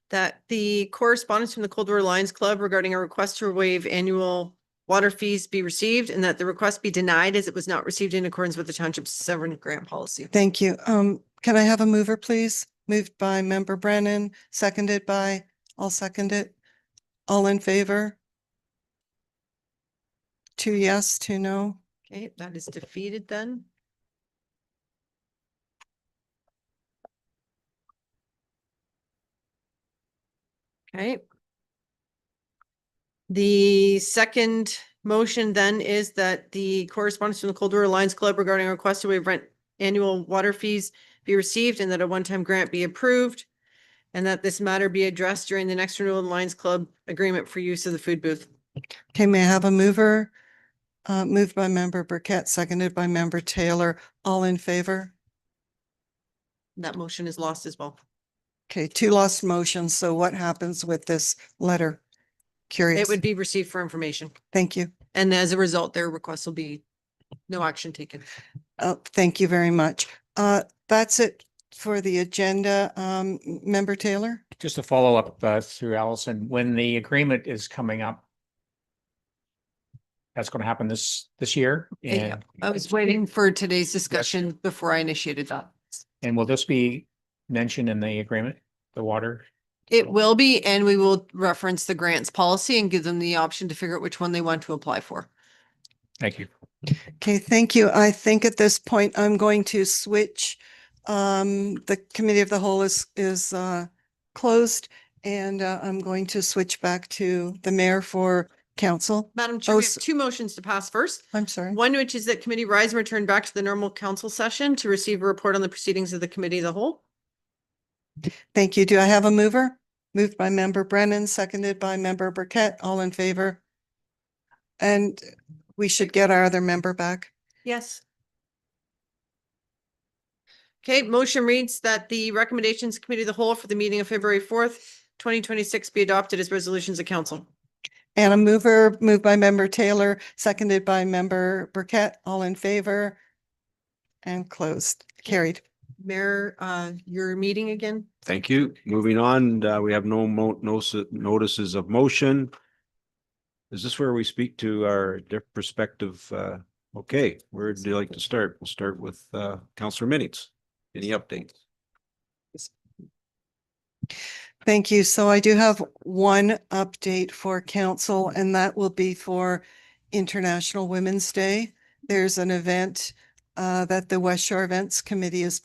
that the correspondence from the Coldwater Lions Club regarding a request to waive annual water fees be received and that the request be denied as it was not received in accordance with the township's sovereign grant policy. Thank you. Can I have a mover, please? Moved by member Brennan, seconded by, I'll second it. All in favor? 2 yes, 2 no. Okay, that is defeated then. Okay. The second motion then is that the correspondence from the Coldwater Lions Club regarding a request to waive rent annual water fees be received and that a one-time grant be approved and that this matter be addressed during the next renewal of the Lions Club agreement for use of the food booth. Okay, may I have a mover? Moved by member Burkett, seconded by member Taylor. All in favor? That motion is lost as well. Okay, 2 lost motions. So what happens with this letter? Curious. It would be received for information. Thank you. And as a result, their request will be no action taken. Thank you very much. That's it for the agenda. Member Taylor? Just a follow up through Allison, when the agreement is coming up, that's going to happen this year. And I was waiting for today's discussion before I initiated that. And will this be mentioned in the agreement, the water? It will be, and we will reference the grants policy and give them the option to figure out which one they want to apply for. Thank you. Okay, thank you. I think at this point, I'm going to switch. The committee of the whole is closed, and I'm going to switch back to the mayor for council. Madam Chair, we have 2 motions to pass first. I'm sorry. One, which is that committee rise and return back to the normal council session to receive a report on the proceedings of the committee of the whole. Thank you. Do I have a mover? Moved by member Brennan, seconded by member Burkett. All in favor? And we should get our other member back. Yes. Okay, motion reads that the recommendations committee of the whole for the meeting of February 4th, 2026 be adopted as resolutions of council. And a mover, moved by member Taylor, seconded by member Burkett. All in favor? And closed, carried. Mayor, your meeting again? Thank you. Moving on, we have no notices of motion. Is this where we speak to our perspective? Okay, where do you like to start? We'll start with Councillor Minutes. Any updates? Thank you. So I do have one update for council, and that will be for International Women's Day. There's an event that the Westshore Events Committee is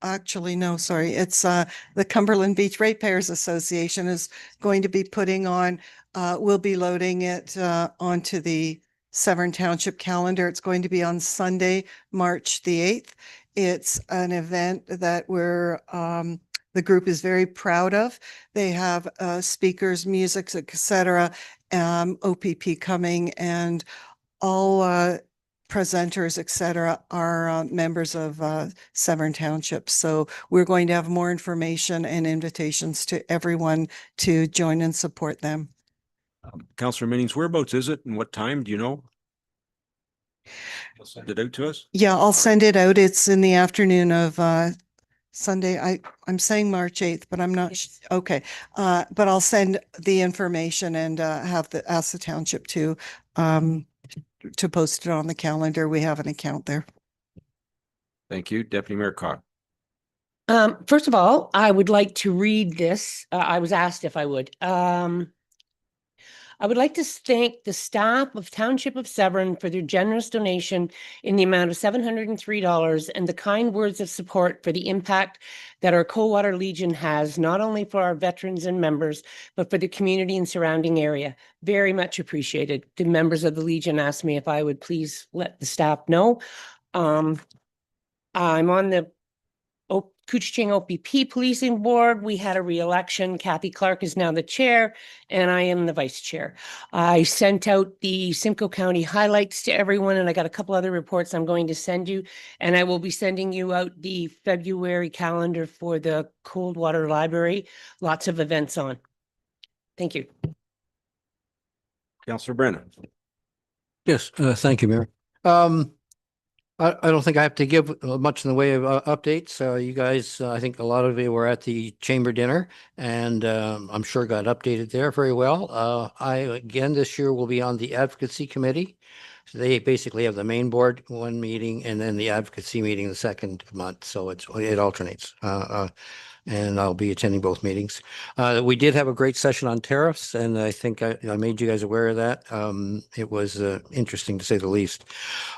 actually, no, sorry. It's the Cumberland Beach Ratepayers Association is going to be putting on. We'll be loading it onto the Severn Township calendar. It's going to be on Sunday, March the 8th. It's an event that the group is very proud of. They have speakers, music, etc., OPP coming, and all presenters, et cetera, are members of Severn Township. So we're going to have more information and invitations to everyone to join and support them. Councillor Minnings, whereabouts is it and what time? Do you know? You'll send it out to us? Yeah, I'll send it out. It's in the afternoon of Sunday. I'm saying March 8th, but I'm not, okay. But I'll send the information and ask the township to post it on the calendar. We have an account there. Thank you. Deputy Mayor Cox. First of all, I would like to read this. I was asked if I would. I would like to thank the staff of Township of Severn for their generous donation in the amount of $703 and the kind words of support for the impact that our Coldwater Legion has, not only for our veterans and members, but for the community and surrounding area. Very much appreciated. The members of the Legion asked me if I would please let the staff know. I'm on the Couchiching OPP Policing Board. We had a re-election. Kathy Clark is now the chair, and I am the vice chair. I sent out the Simcoe County highlights to everyone, and I got a couple other reports I'm going to send you, and I will be sending you out the February calendar for the Coldwater Library. Lots of events on. Thank you. Councillor Brennan. Yes, thank you, Mayor. I don't think I have to give much in the way of updates. You guys, I think a lot of you were at the chamber dinner, and I'm sure got updated there very well. I, again, this year will be on the advocacy committee. So they basically have the main board one meeting and then the advocacy meeting the second month. So it alternates. And I'll be attending both meetings. We did have a great session on tariffs, and I think I made you guys aware of that. It was interesting to say the least.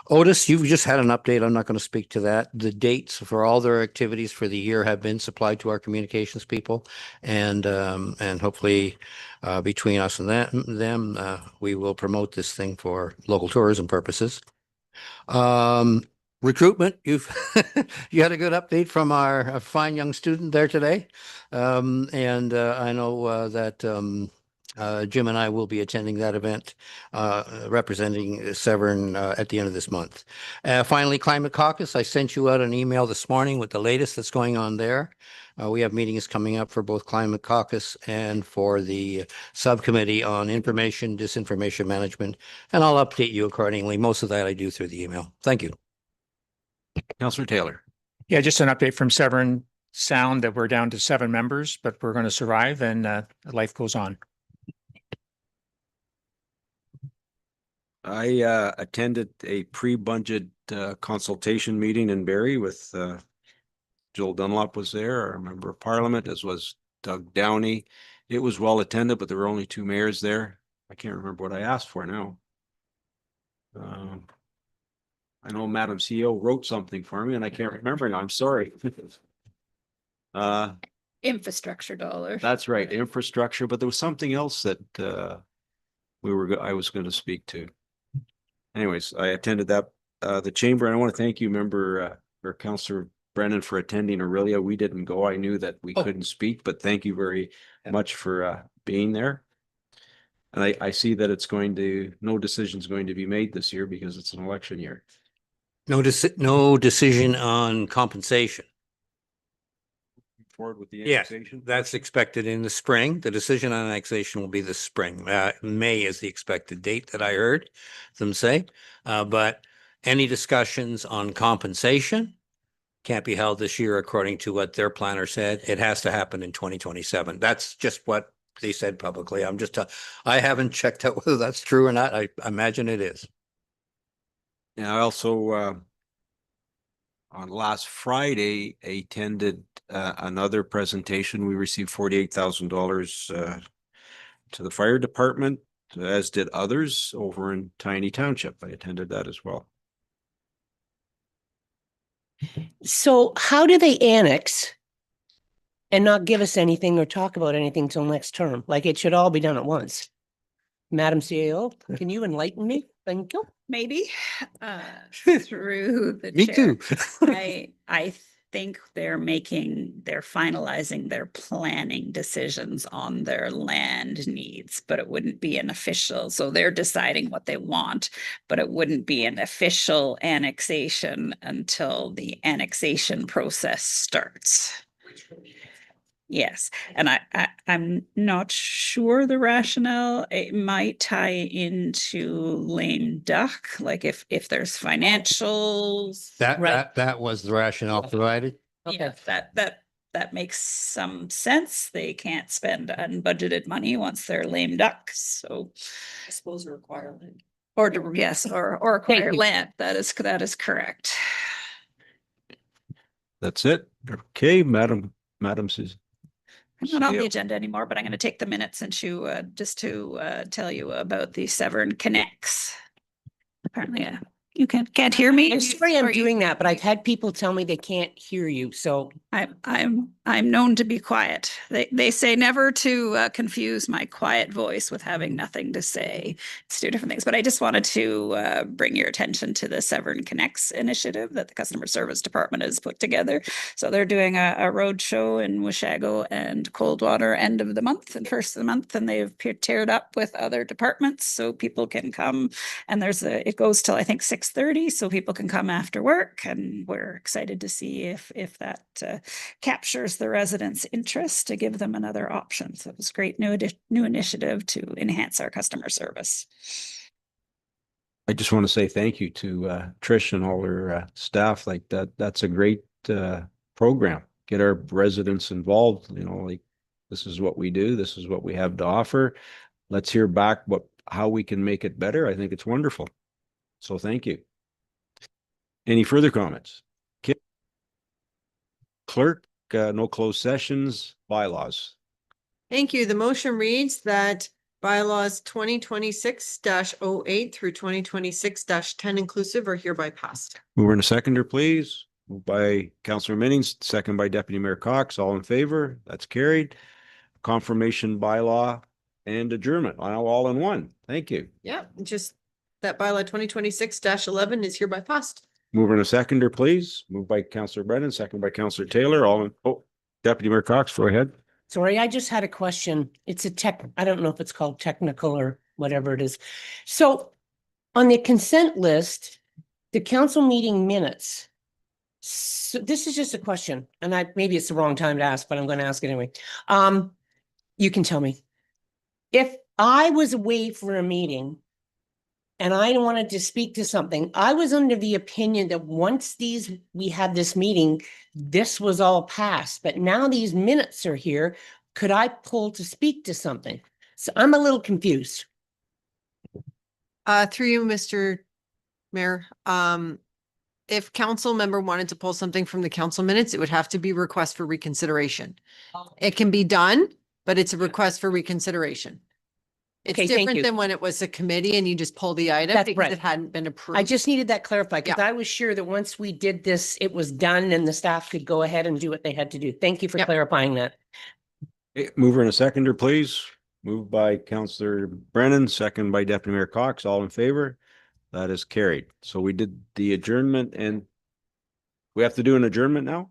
Otis, you've just had an update. I'm not going to speak to that. The dates for all their activities for the year have been supplied to our communications people, and hopefully between us and them, we will promote this thing for local tourism purposes. Recruitment, you had a good update from our fine young student there today. And I know that Jim and I will be attending that event representing Severn at the end of this month. Finally, Climate Caucus, I sent you out an email this morning with the latest that's going on there. We have meetings coming up for both Climate Caucus and for the subcommittee on information, disinformation management, and I'll update you accordingly. Most of that I do through the email. Thank you. Councillor Taylor. Yeah, just an update from Severn Sound that we're down to 7 members, but we're going to survive and life goes on. I attended a pre-budget consultation meeting in Barrie with Joel Dunlop was there, our member of parliament, as was Doug Downey. It was well attended, but there were only 2 mayors there. I can't remember what I asked for now. I know Madam CEO wrote something for me and I can't remember now. I'm sorry. Infrastructure dollar. That's right, infrastructure, but there was something else that I was going to speak to. Anyways, I attended that the chamber, and I want to thank you, member or Councillor Brennan, for attending Orillia. We didn't go. I knew that we couldn't speak, but thank you very much for being there. And I see that no decision is going to be made this year because it's an election year. No decision on compensation. Forward with the Yeah, annexation? that's expected in the spring. The decision on annexation will be this spring. May is the expected date that I heard them say. But any discussions on compensation can't be held this year according to what their planner said. It has to happen in 2027. That's just what they said publicly. I haven't checked out whether that's true or not. I imagine it is. Yeah, I also on last Friday attended another presentation. We received $48,000 to the fire department, as did others over in Tiny Township. I attended that as well. So how do they annex and not give us anything or talk about anything till next term? Like it should all be done at once. Madam CEO, can you enlighten me? Thank you. Maybe through the Me chair. too. I think they're finalizing their planning decisions on their land needs, but it wouldn't be an official. So they're deciding what they want, but it wouldn't be an official annexation until the annexation process starts. Yes, and I'm not sure the rationale. It might tie into lame duck, like if there's financials. That was the rationale provided. Yeah, that makes some sense. They can't spend unbudgeted money once they're lame duck, so. I suppose a requirement. Or acquire land. That is correct. That's it. Okay, Madam Susan. I'm not on the Yep. agenda anymore, but I'm going to take the minutes since you just to tell you about the Severn Connects. Apparently, you can't hear me. I'm sorry I'm doing that, but I've had people tell me they can't hear you. So I'm known to be quiet. They say never to confuse my quiet voice with having nothing to say. It's two different things. But I just wanted to bring your attention to the Severn Connects initiative that the Customer Service Department has put together. So they're doing a road show in Washago and Coldwater end of the month and first of the month, and they've paired up with other departments so people can come. And it goes till I think 6:30, so people can come after work, and we're excited to see if that captures the residents' interest to give them another option. So it was a great new initiative to enhance our customer service. I just want to say thank you to Trish and all her staff. Like that's a great program. Get our residents involved. Like this is what we do. This is what we have to offer. Let's hear back how we can make it better. I think it's wonderful. So thank you. Any further comments? Clerk, no closed sessions, bylaws. Thank you. The motion reads that bylaws 2026-08 through 2026-10 inclusive are hereby passed. Mover and a seconder, please. Moved by Councillor Minnings, second by Deputy Mayor Cox. All in favor? That's carried. Confirmation bylaw and adjournment, all in one. Thank you. Yeah, just that bylaw 2026-11 is hereby passed. Mover and a seconder, please. Moved by Councillor Brennan, second by Councillor Taylor. Deputy Mayor Cox, go ahead. sorry, I just had a question. It's I don't know if it's called technical or whatever it is. So on the consent list, the council meeting minutes. So this is just a question, and maybe it's the wrong time to ask, but I'm going to ask it anyway. You can tell me. If I was away for a meeting and I wanted to speak to something, I was under the opinion that once we had this meeting, this was all passed, but now these minutes are here. Could I pull to speak to something? So I'm a little confused. Through you, Mr. Mayor, if council member wanted to pull something from the council minutes, it would have to be request for reconsideration. It can be done, but it's a request for reconsideration. It's Okay, thank different you. than when it was a committee and you just pull the item That's because right. it hadn't been approved. I just needed that clarified because Yeah. I was sure that once we did this, it was done and the staff could go ahead and do what they had to do. Thank you for Yep. clarifying that. Mover and a seconder, please. Moved by Councillor Brennan, second by Deputy Mayor Cox. All in favor? That is carried. So we did the adjournment, and we have to do an adjournment now?